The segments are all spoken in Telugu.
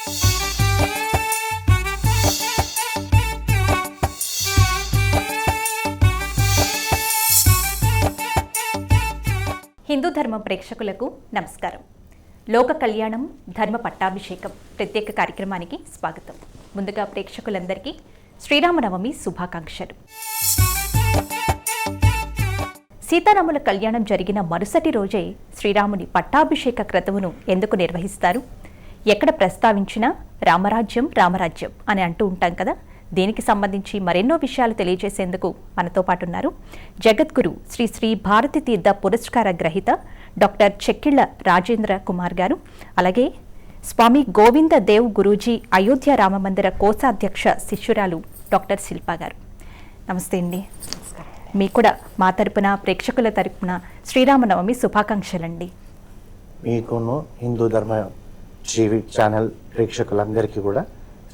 హిందూ ధర్మ ప్రేక్షకులకు నమస్కారం. లోక కళ్యాణం ధర్మ పట్టాభిషేకం ప్రత్యేక కార్యక్రమానికి స్వాగతం. ముందుగా ప్రేక్షకులందరికీ శ్రీరామనవమి శుభాకాంక్షలు. సీతారాముల కళ్యాణం జరిగిన మరుసటి రోజే శ్రీరాముని పట్టాభిషేక క్రతువును ఎందుకు నిర్వహిస్తారు? ఎక్కడ ప్రస్తావించినా రామరాజ్యం రామరాజ్యం అని అంటూ ఉంటాం కదా. దీనికి సంబంధించి మరెన్నో విషయాలు తెలియజేసేందుకు మనతో పాటు ఉన్నారు జగద్గురు శ్రీ శ్రీ భారతి తీర్థ పురస్కార గ్రహీత డాక్టర్ చెక్కిళ్ల రాజేంద్ర కుమార్ గారు, అలాగే స్వామి గోవింద దేవ్ గురూజీ అయోధ్య రామమందిర కోశాధ్యక్ష శిష్యురాలు డాక్టర్ శిల్పా గారు. నమస్తే అండి. మీకు కూడా మా తరపున ప్రేక్షకుల తరపున శ్రీరామనవమి శుభాకాంక్షలండి. మీకును హిందూ ధర్మ టీవీ ఛానల్ ప్రేక్షకులందరికీ కూడా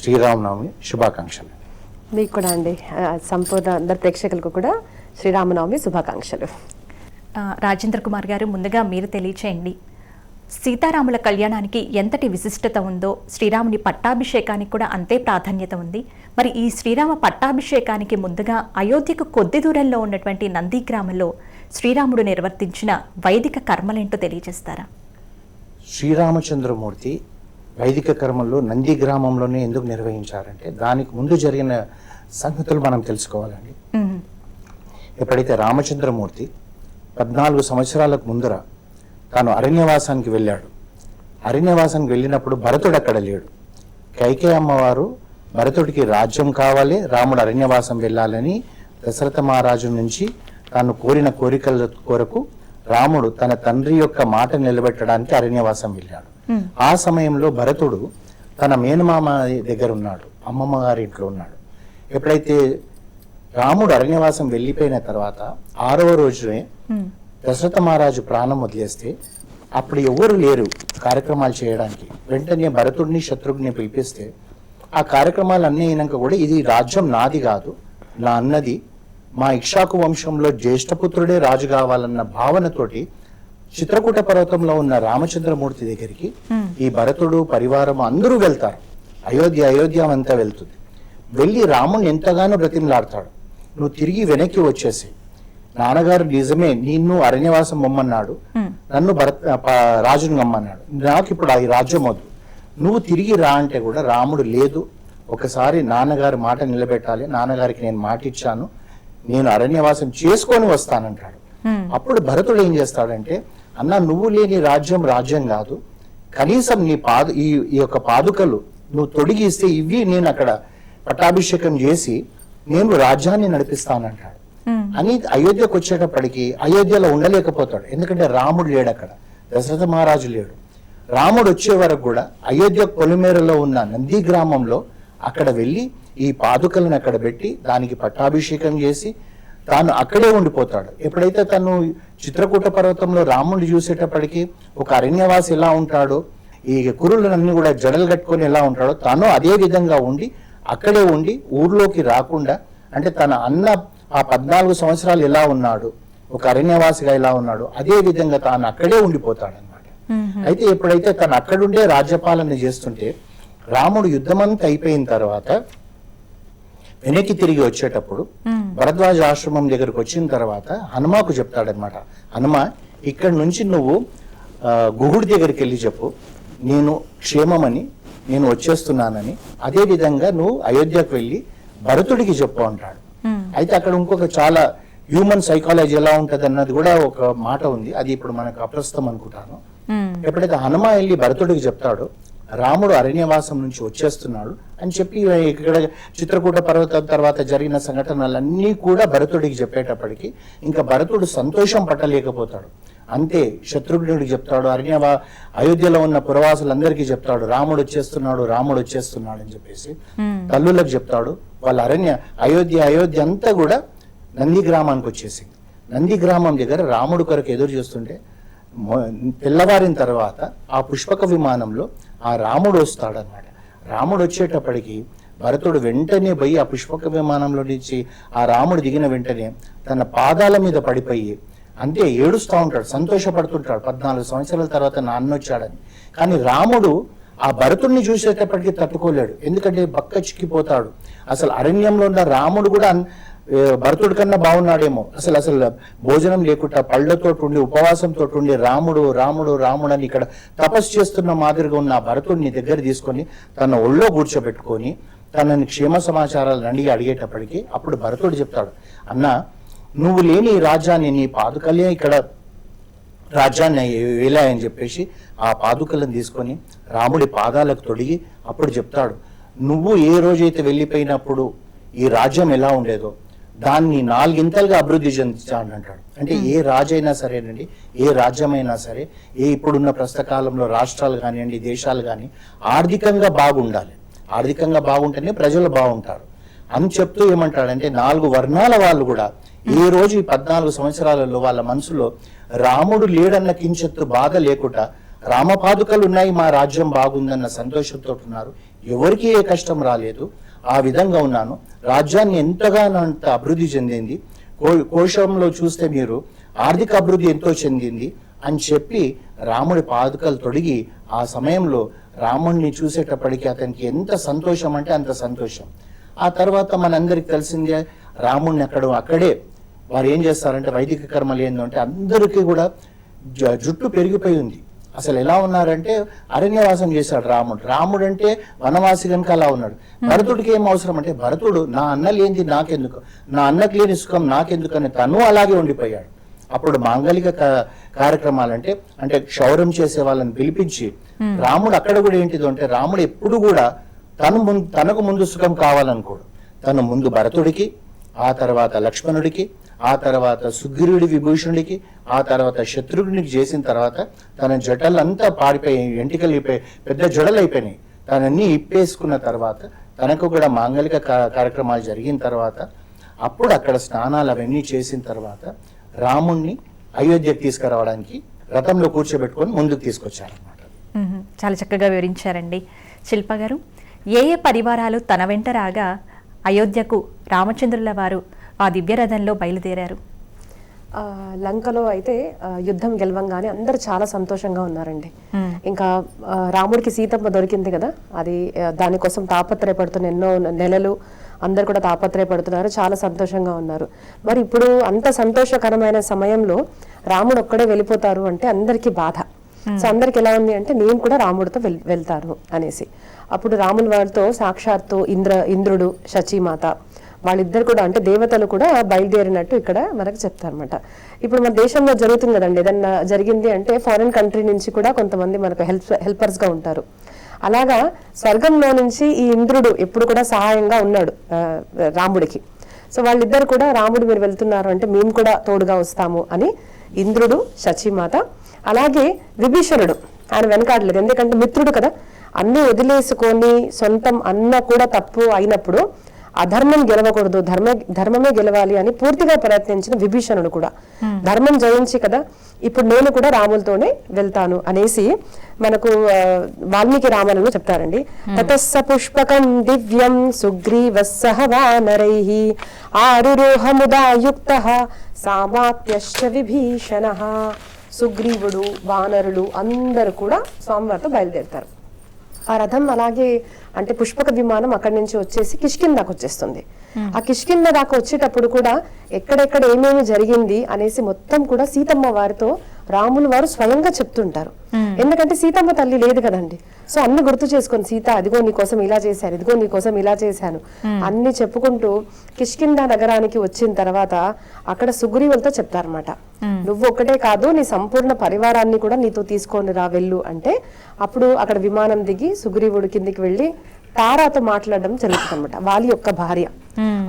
శ్రీరామనవమి శుభాకాంక్షలు. మీకు కూడా అండి, సంపూర్ణ అందరి ప్రేక్షకులకు కూడా శ్రీరామనవమి శుభాకాంక్షలు. రాజేంద్ర కుమార్ గారు, ముందుగా మీరు తెలియచేయండి, సీతారాముల కళ్యాణానికి ఎంతటి విశిష్టత ఉందో శ్రీరాముని పట్టాభిషేకానికి కూడా అంతే ప్రాధాన్యత ఉంది. మరి ఈ శ్రీరామ పట్టాభిషేకానికి ముందుగా అయోధ్యకు కొద్ది దూరంలో ఉన్నటువంటి నంది గ్రామంలో శ్రీరాముడు నిర్వర్తించిన వైదిక కర్మలేంటో తెలియజేస్తారా? శ్రీరామచంద్రమూర్తి వైదిక కర్మల్లో నంది గ్రామంలోనే ఎందుకు నిర్వహించారంటే దానికి ముందు జరిగిన సంగతులు మనం తెలుసుకోవాలండి. ఎప్పుడైతే రామచంద్రమూర్తి 14 సంవత్సరాలకు ముందర తాను అరణ్యవాసానికి వెళ్ళాడు. అరణ్యవాసానికి వెళ్ళినప్పుడు భరతుడు అక్కడ లేడు. కైకేయి అమ్మవారు భరతుడికి రాజ్యం కావాలి, రాముడు అరణ్యవాసం వెళ్ళాలని దశరథ మహారాజు నుంచి తాను కోరిన కోరికల కొరకు రాముడు తన తండ్రి యొక్క మాట నిలబెట్టడానికి అరణ్యవాసం వెళ్ళాడు. ఆ సమయంలో భరతుడు తన మేనమామ దగ్గర ఉన్నాడు, అమ్మమ్మ గారి ఇంట్లో ఉన్నాడు. ఎప్పుడైతే రాముడు అరణ్యవాసం వెళ్ళిపోయిన తర్వాత 6వ రోజునే దశరథ మహారాజు ప్రాణం వదిలేస్తే అప్పుడు ఎవరు లేరు కార్యక్రమాలు చేయడానికి. వెంటనే భరతుడిని శత్రుఘ్ని పిలిపిస్తే ఆ కార్యక్రమాలు అన్నీ అయినాక కూడా ఇది రాజ్యం నాది కాదు, నా అన్నది, మా ఇక్షాకు వంశంలో జ్యేష్ఠపుత్రుడే రాజు కావాలన్న భావనతోటి చిత్రకూట పర్వతంలో ఉన్న రామచంద్రమూర్తి దగ్గరికి ఈ భరతుడు పరివారం అందరూ వెళ్తారు. అయోధ్య అంతా వెళ్తుంది. వెళ్ళి రాముని ఎంతగానో బ్రతిమలాడతాడు, నువ్వు తిరిగి వెనక్కి వచ్చేసి, నాన్నగారు నిజమే నిన్ను అరణ్యవాసం పొమ్మన్నాడు, నన్ను రాజును నమ్మన్నాడు, నాకు ఇప్పుడు ఈ రాజ్యం వద్దు, నువ్వు తిరిగి రా అంటే కూడా రాముడు లేదు, ఒకసారి నాన్నగారి మాట నిలబెట్టాలి, నాన్నగారికి నేను మాట ఇచ్చాను, నేను అరణ్యవాసం చేసుకొని వస్తానంటాడు. అప్పుడు భరతుడు ఏం చేస్తాడంటే, అన్న నువ్వు లేని రాజ్యం రాజ్యం కాదు, కనీసం నీ ఈ యొక్క పాదుకలు నువ్వు తొడిగిస్తే ఇవి నేను అక్కడ పట్టాభిషేకం చేసి నేను రాజ్యాన్ని నడిపిస్తానంటాడు. అని అయోధ్యకు వచ్చేటప్పటికి అయోధ్యలో ఉండలేకపోతాడు, ఎందుకంటే రాముడు లేడు అక్కడ, దశరథ మహారాజు లేడు. రాముడు వచ్చే వరకు కూడా అయోధ్య పొలిమేరలో ఉన్న నంది గ్రామంలో అక్కడ వెళ్ళి ఈ పాదుకలను అక్కడ పెట్టి దానికి పట్టాభిషేకం చేసి తాను అక్కడే ఉండిపోతాడు. ఎప్పుడైతే తను చిత్రకూట పర్వతంలో రాముడిని చూసేటప్పటికి ఒక అరణ్యవాసి ఎలా ఉంటాడో, ఈ కురులన్నీ కూడా జడలు కట్టుకొని ఎలా ఉంటాడో తాను అదే విధంగా ఉండి అక్కడే ఉండి ఊర్లోకి రాకుండా, అంటే తన అన్న ఆ 14 సంవత్సరాలు ఎలా ఉన్నాడు, ఒక అరణ్యవాసిగా ఎలా ఉన్నాడు, అదే విధంగా తాను అక్కడే ఉండిపోతాడు అనమాట. అయితే ఎప్పుడైతే తను అక్కడుండే రాజ్యపాలన చేస్తుంటే రాముడు యుద్ధమంతా అయిపోయిన తర్వాత వెనక్కి తిరిగి వచ్చేటప్పుడు భరద్వాజ ఆశ్రమం దగ్గరకు వచ్చిన తర్వాత హనుమాకు చెప్తాడనమాట, హనుమ ఇక్కడ నుంచి నువ్వు గుహుడి దగ్గరికి వెళ్ళి చెప్పు, నేను క్షేమమని, నేను వచ్చేస్తున్నానని, అదే విధంగా నువ్వు అయోధ్యకు వెళ్ళి భరతుడికి చెప్పు అంటాడు. అయితే అక్కడ ఇంకొక చాలా హ్యూమన్ సైకాలజీ ఎలా ఉంటది అన్నది కూడా ఒక మాట ఉంది, అది ఇప్పుడు మనకు అప్రస్తుతం అనుకుంటాను. ఎప్పుడైతే హనుమ వెళ్ళి భరతుడికి చెప్తాడో రాముడు అరణ్యవాసం నుంచి వచ్చేస్తున్నాడు అని చెప్పి ఇక్కడ చిత్రకూట పర్వతం తర్వాత జరిగిన సంఘటనలన్నీ కూడా భరతుడికి చెప్పేటప్పటికి ఇంకా భరతుడు సంతోషం పట్టలేకపోతాడు. అంతే శత్రుఘ్నుడికి చెప్తాడు, అయోధ్యలో ఉన్న పురవాసులందరికీ చెప్తాడు, రాముడు వచ్చేస్తున్నాడు అని చెప్పేసి తల్లులకు చెప్తాడు. వాళ్ళ అయోధ్య అంతా కూడా నంది గ్రామానికి వచ్చేసింది. నంది గ్రామం దగ్గర రాముడు కొరకు ఎదురు చూస్తుంటే తెల్లవారిన తర్వాత ఆ పుష్పక విమానంలో ఆ రాముడు వస్తాడనమాట. రాముడు వచ్చేటప్పటికి భరతుడు వెంటనే పోయి ఆ పుష్పక విమానంలో నుంచి ఆ రాముడు దిగిన వెంటనే తన పాదాల మీద పడిపోయి అంతే ఏడుస్తూ ఉంటాడు, సంతోషపడుతుంటాడు. 14 సంవత్సరాల తర్వాత నాన్న వచ్చాడని. కానీ రాముడు ఆ భరతుడిని చూసేటప్పటికి తట్టుకోలేడు, ఎందుకంటే బక్క చిక్కిపోతాడు. అసలు అరణ్యంలో ఉన్న రాముడు కూడా భరతుడి కన్నా బాగున్నాడేమో. అసలు భోజనం లేకుండా పళ్ళతో ఉండి ఉపవాసంతో ఉండి రాముడు రాముడు రాముడు అని ఇక్కడ తపస్సు చేస్తున్న మాదిరిగా ఉన్న ఆ భరతుడిని దగ్గర తీసుకొని తన ఒళ్ళో కూర్చోబెట్టుకొని తనని క్షేమ సమాచారాలు అడిగేటప్పటికి అప్పుడు భరతుడు చెప్తాడు, అన్న నువ్వు లేని ఈ రాజ్యాన్ని నీ పాదుకలే ఇక్కడ రాజ్యాన్ని వేలాయని చెప్పేసి ఆ పాదుకలను తీసుకొని రాముడి పాదాలకు తొడిగి అప్పుడు చెప్తాడు, నువ్వు ఏ రోజైతే వెళ్ళిపోయినప్పుడు ఈ రాజ్యం ఎలా ఉండేదో దాన్ని 4 ఇంతలుగా అభివృద్ధి చెందించాలని అంటాడు. అంటే ఏ రాజైనా సరేనండి, ఏ రాజ్యమైనా సరే, ఇప్పుడున్న ప్రస్తుత కాలంలో రాష్ట్రాలు కానివ్వండి, దేశాలు కానీ ఆర్థికంగా బాగుండాలి. ఆర్థికంగా బాగుంటేనే ప్రజలు బాగుంటారు అని చెప్తూ ఏమంటాడంటే 4 వర్ణాల వాళ్ళు కూడా ఈ రోజు ఈ 14 సంవత్సరాలలో వాళ్ళ మనసులో రాముడు లేడన్న కించెత్తు బాధ లేకుండా రామపాదుకలు ఉన్నాయి, మా రాజ్యం బాగుందన్న సంతోషంతో ఉన్నారు. ఎవరికి ఏ కష్టం రాలేదు. ఆ విధంగా ఉన్నాను. రాజ్యాన్ని ఎంతగానో అంత అభివృద్ధి చెందింది. కోశంలో చూస్తే మీరు ఆర్థిక అభివృద్ధి ఎంతో చెందింది అని చెప్పి రాముడి పాదుకలు తొడిగి ఆ సమయంలో రాముడిని చూసేటప్పటికి అతనికి ఎంత సంతోషం అంటే అంత సంతోషం. ఆ తర్వాత మనందరికి తెలిసిందే రాముడిని అక్కడే వారు ఏం చేస్తారంటే వైదిక కర్మలు ఏంటంటే అందరికీ కూడా జుట్టు పెరిగిపోయి ఉంది. అసలు ఎలా ఉన్నారంటే అరణ్యవాసం చేశాడు రాముడు అంటే వనవాసి కనుక అలా ఉన్నాడు. భరతుడికి ఏం అవసరం అంటే భరతుడు నా అన్న లేనిది నాకెందుకు, నా అన్నకు లేని సుఖం నాకెందుకు అని తను అలాగే ఉండిపోయాడు. అప్పుడు మాంగళిక కార్యక్రమాలు అంటే క్షౌరం చేసే వాళ్ళని పిలిపించి రాముడు అక్కడ కూడా ఏంటిదో అంటే రాముడు ఎప్పుడు కూడా తనకు ముందు సుఖం కావాలనుకోడు. తను ముందు భరతుడికి, ఆ తర్వాత లక్ష్మణుడికి, ఆ తర్వాత సుగ్రీవుడి విభూషణుడికి, ఆ తర్వాత శత్రుఘ్నుడికి చేసిన తర్వాత తన జటలంతా పాడిపోయి ఎంటికలు పెద్ద జడలు అయిపోయినాయి. తనన్నీ ఇప్పేసుకున్న తర్వాత తనకు కూడా మాంగళిక కార్యక్రమాలు జరిగిన తర్వాత అప్పుడు అక్కడ స్నానాలు అవన్నీ చేసిన తర్వాత రాముణ్ణి అయోధ్యకు తీసుకురావడానికి రథంలో కూర్చోబెట్టుకొని ముందుకు తీసుకొచ్చారనమాట. చాలా చక్కగా వివరించారండి శిల్ప గారు. ఏ పరివారాలు తన వెంట రాగా అయోధ్యకు రామచంద్రుల వారు ఆ దివ్యరథంలో బయలుదేరారు? లంకలో అయితే యుద్ధం గెలవంగానే అందరూ చాలా సంతోషంగా ఉన్నారండి. ఇంకా రాముడికి సీతమ్మ దొరికింది కదా, అది దానికోసం తాపత్రయపడుతున్న ఎన్నో నెలలు అందరు కూడా తాపత్రయపడుతున్నారు, చాలా సంతోషంగా ఉన్నారు. మరి ఇప్పుడు అంత సంతోషకరమైన సమయంలో రాముడు ఒక్కడే వెళ్ళిపోతారు అంటే అందరికీ బాధ. సో అందరికి ఎలా ఉంది అంటే నేను కూడా రాముడితో వెళ్తాను అనేసి. అప్పుడు రాముల వారితో సాక్షాత్తు ఇంద్రుడు, శచీమాత వాళ్ళిద్దరు కూడా అంటే దేవతలు కూడా బయలుదేరినట్టు ఇక్కడ మనకు చెప్తారనమాట. ఇప్పుడు మన దేశంలో జరుగుతుంది కదండి, ఏదన్నా జరిగింది అంటే ఫారిన్ కంట్రీ నుంచి కూడా కొంతమంది మనకు హెల్పర్స్ గా ఉంటారు. అలాగా స్వర్గంలో నుంచి ఈ ఇంద్రుడు ఎప్పుడు కూడా సహాయంగా ఉన్నాడు రాముడికి. సో వాళ్ళిద్దరు కూడా రాముడు మీరు వెళ్తున్నారు అంటే మేము కూడా తోడుగా వస్తాము అని ఇంద్రుడు, శచీమాత, అలాగే విభీషణుడు ఆయన వెనకాడలేదు, ఎందుకంటే మిత్రుడు కదా, అన్ని వదిలేసుకొని సొంతం అన్న కూడా తప్పు అయినప్పుడు అధర్మం గెలవకూడదు, ధర్మమే గెలవాలి అని పూర్తిగా ప్రయత్నించిన విభీషణుడు కూడా ధర్మం జయించి కదా ఇప్పుడు నేను కూడా రాములతోనే వెళ్తాను అనేసి మనకు వాల్మీకి రామాయణంలో చెప్తారండి. తతస్స పుష్పకం దివ్యం సుగ్రీవస్సహ వానరైః ఆరురోహముదాయుక్తః సామాత్యశ్చ విభీషణః. సుగ్రీవుడు, వానరులు అందరూ కూడా స్వామివారితో బయలుదేరుతారు. ఆ రథం అలాగే అంటే పుష్పక విమానం అక్కడి నుంచి వచ్చేసి కిష్కింధకు వచ్చేస్తుంది. ఆ కిష్కింధ దాకా వచ్చేటప్పుడు కూడా ఎక్కడెక్కడ ఏమేమి జరిగింది అనేసి మొత్తం కూడా సీతమ్మ వారితో రాములు వారు స్వయంగా చెప్తుంటారు. ఎందుకంటే సీతమ్మ తల్లి లేదు కదండి. సో అన్ని గుర్తు చేసుకొని సీత అదిగో నీకోసం ఇలా చేశాను, ఇదిగో నీకోసం ఇలా చేశాను అన్ని చెప్పుకుంటూ కిష్కింధ నగరానికి వచ్చిన తర్వాత అక్కడ సుగ్రీవులతో చెప్తారన్నమాట, నువ్వు ఒక్కటే కాదు నీ సంపూర్ణ పరివారాన్ని కూడా నీతో తీసుకొని రా వెళ్ళు అంటే అప్పుడు అక్కడ విమానం దిగి సుగ్రీవుడు కిందికి వెళ్ళి తారాతో మాట్లాడడం జరుగుతుంది అనమాట, వాలి యొక్క భార్య.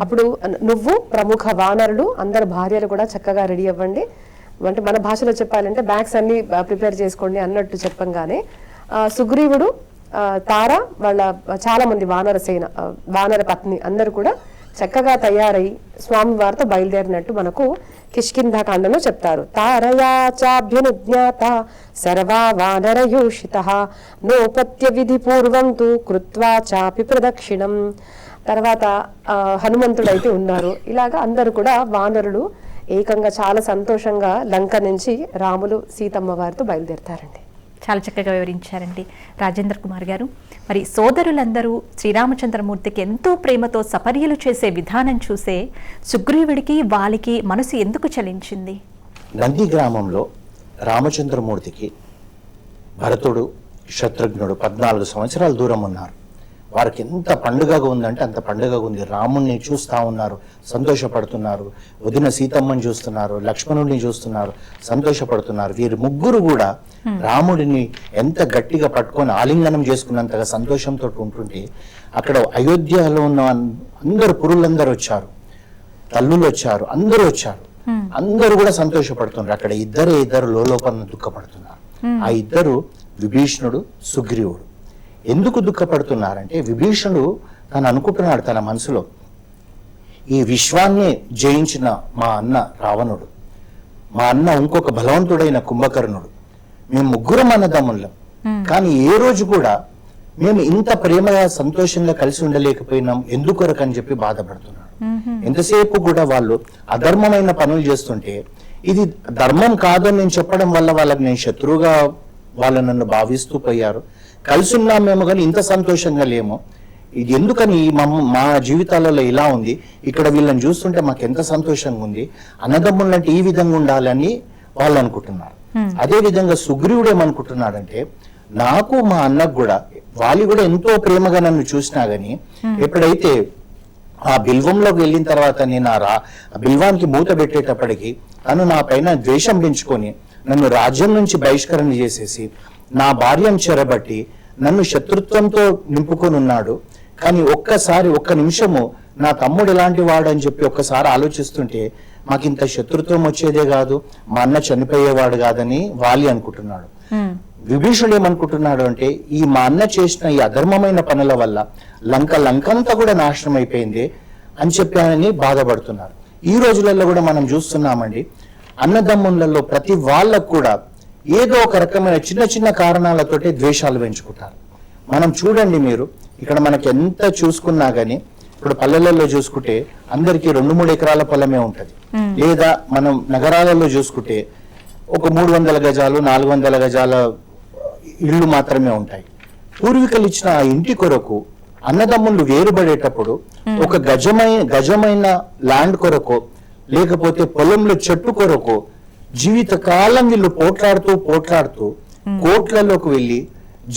అప్పుడు నువ్వు ప్రముఖ వానరులు అందరు భార్యలు కూడా చక్కగా రెడీ అవ్వండి అంటే మన భాషలో చెప్పాలంటే బ్యాగ్స్ అన్ని ప్రిపేర్ చేసుకోండి అన్నట్టు చెప్పంగానే సుగ్రీవుడు, తార వాళ్ళ చాలా మంది వానర పత్ని అందరూ కూడా చక్కగా తయారై స్వామి వారితో బయలుదేరినట్టు మనకు కిష్కింధాకాండలో చెప్తారు. తారయా చాభ్యనుజ్ఞాత సర్వా వానరయూషితః నోపత్య విధి పూర్వం తు కృత్వా చాపి ప్రదక్షిణం. తర్వాత హనుమంతుడు అయితే ఉన్నారు. ఇలాగా అందరూ కూడా వానరులు ఏకంగా చాలా సంతోషంగా లంక నుంచి రాములు సీతమ్మ వారితో బయలుదేరుతారండి. చాలా చక్కగా వివరించారండి రాజేంద్ర కుమార్ గారు. మరి సోదరులందరూ శ్రీరామచంద్రమూర్తికి ఎంతో ప్రేమతో సపర్యలు చేసే విధానం చూసే సుగ్రీవుడికి వాలికి మనసు ఎందుకు చలించింది? నంది గ్రామంలో రామచంద్రమూర్తికి భరతుడు, శత్రుఘ్నుడు 14 సంవత్సరాల దూరం ఉన్నారు. వారికి ఎంత పండుగగా ఉందంటే అంత పండుగగా ఉంది. రాముణ్ణి చూస్తూ ఉన్నారు, సంతోషపడుతున్నారు. వదిన సీతమ్మని చూస్తున్నారు, లక్ష్మణుడిని చూస్తున్నారు, సంతోషపడుతున్నారు. వీరు ముగ్గురు కూడా రాముడిని ఎంత గట్టిగా పట్టుకొని ఆలింగనం చేసుకున్నంతగా సంతోషంతో ఉంటుంటే అక్కడ అయోధ్యలో ఉన్న అందరు పురులందరూ వచ్చారు, తల్లులు వచ్చారు, అందరూ వచ్చారు. అందరూ కూడా సంతోషపడుతున్నారు. అక్కడ ఇద్దరు లోపల దుఃఖపడుతున్నారు. ఆ ఇద్దరు విభీషణుడు, సుగ్రీవుడు. ఎందుకు దుఃఖపడుతున్నారంటే విభీషణుడు తను అనుకుంటున్నాడు తన మనసులో, ఈ విశ్వాన్ని జయించిన మా అన్న రావణుడు, మా అన్న ఇంకొక బలవంతుడైన కుంభకర్ణుడు, మేము ముగ్గురం అన్నదమ్ములం, కానీ ఏ రోజు కూడా మేము ఇంత ప్రేమగా సంతోషంగా కలిసి ఉండలేకపోయినాం ఎందుకొరకు అని చెప్పి బాధపడుతున్నాడు. ఎంతసేపు కూడా వాళ్ళు అధర్మమైన పనులు చేస్తుంటే ఇది ధర్మం కాదని నేను చెప్పడం వల్ల వాళ్ళకి నేను శత్రువుగా వాళ్ళు నన్ను భావిస్తూ పోయారు. కలిసి ఉన్నాం మేము కానీ ఇంత సంతోషంగా లేము. ఇది ఎందుకని మా జీవితాలలో ఇలా ఉంది, ఇక్కడ వీళ్ళని చూస్తుంటే మాకు ఎంత సంతోషంగా ఉంది, అన్నదమ్ములంటే ఈ విధంగా ఉండాలని వాళ్ళు అనుకుంటున్నారు. అదే విధంగా సుగ్రీవుడు ఏమనుకుంటున్నాడంటే నాకు మా అన్నకు కూడా వాళ్ళు కూడా ఎంతో ప్రేమగా నన్ను చూసినా గానీ ఎప్పుడైతే ఆ బిల్వంలోకి వెళ్ళిన తర్వాత నేను ఆ బిల్వానికి మూత పెట్టేటప్పటికి తను నా పైన ద్వేషం పెంచుకొని నన్ను రాజ్యం నుంచి బహిష్కరణ చేసేసి నా భార్యను చెరబట్టి నన్ను శత్రుత్వంతో నింపుకొని ఉన్నాడు. కానీ ఒక్క నిమిషము నా తమ్ముడు ఎలాంటి వాడు అని చెప్పి ఒక్కసారి ఆలోచిస్తుంటే మాకింత శత్రుత్వం వచ్చేదే కాదు, మా అన్న చనిపోయేవాడు కాదని వాలి అనుకుంటున్నాడు. విభీషణుడు ఏమనుకుంటున్నాడు అంటే ఈ మా అన్న చేసిన ఈ అధర్మమైన పనుల వల్ల లంకంతా కూడా నాశనం అయిపోయింది అని చెప్పి బాధపడుతున్నారు. ఈ రోజులలో కూడా మనం చూస్తున్నామండి, అన్నదమ్ములలో ప్రతి వాళ్ళకు కూడా ఏదో ఒక రకమైన చిన్న చిన్న కారణాలతోటి ద్వేషాలు పెంచుకుంటారు. మనం చూడండి, మీరు ఇక్కడ మనకి ఎంత చూసుకున్నా గానీ ఇప్పుడు పల్లెలలో చూసుకుంటే అందరికీ 2-3 ఎకరాల పొలమే ఉంటది, లేదా మనం నగరాలలో చూసుకుంటే ఒక 300 గజాలు 400 గజాల ఇళ్ళు మాత్రమే ఉంటాయి. పూర్వీకులు ఇచ్చిన ఆ ఇంటి కొరకు అన్నదమ్ములు వేరుపడేటప్పుడు ఒక గజమైన ల్యాండ్ కొరకు లేకపోతే పొలంలో చెట్టు కొరకు జీవితకాలం వీళ్ళు పోట్లాడుతూ కోట్లలోకి వెళ్ళి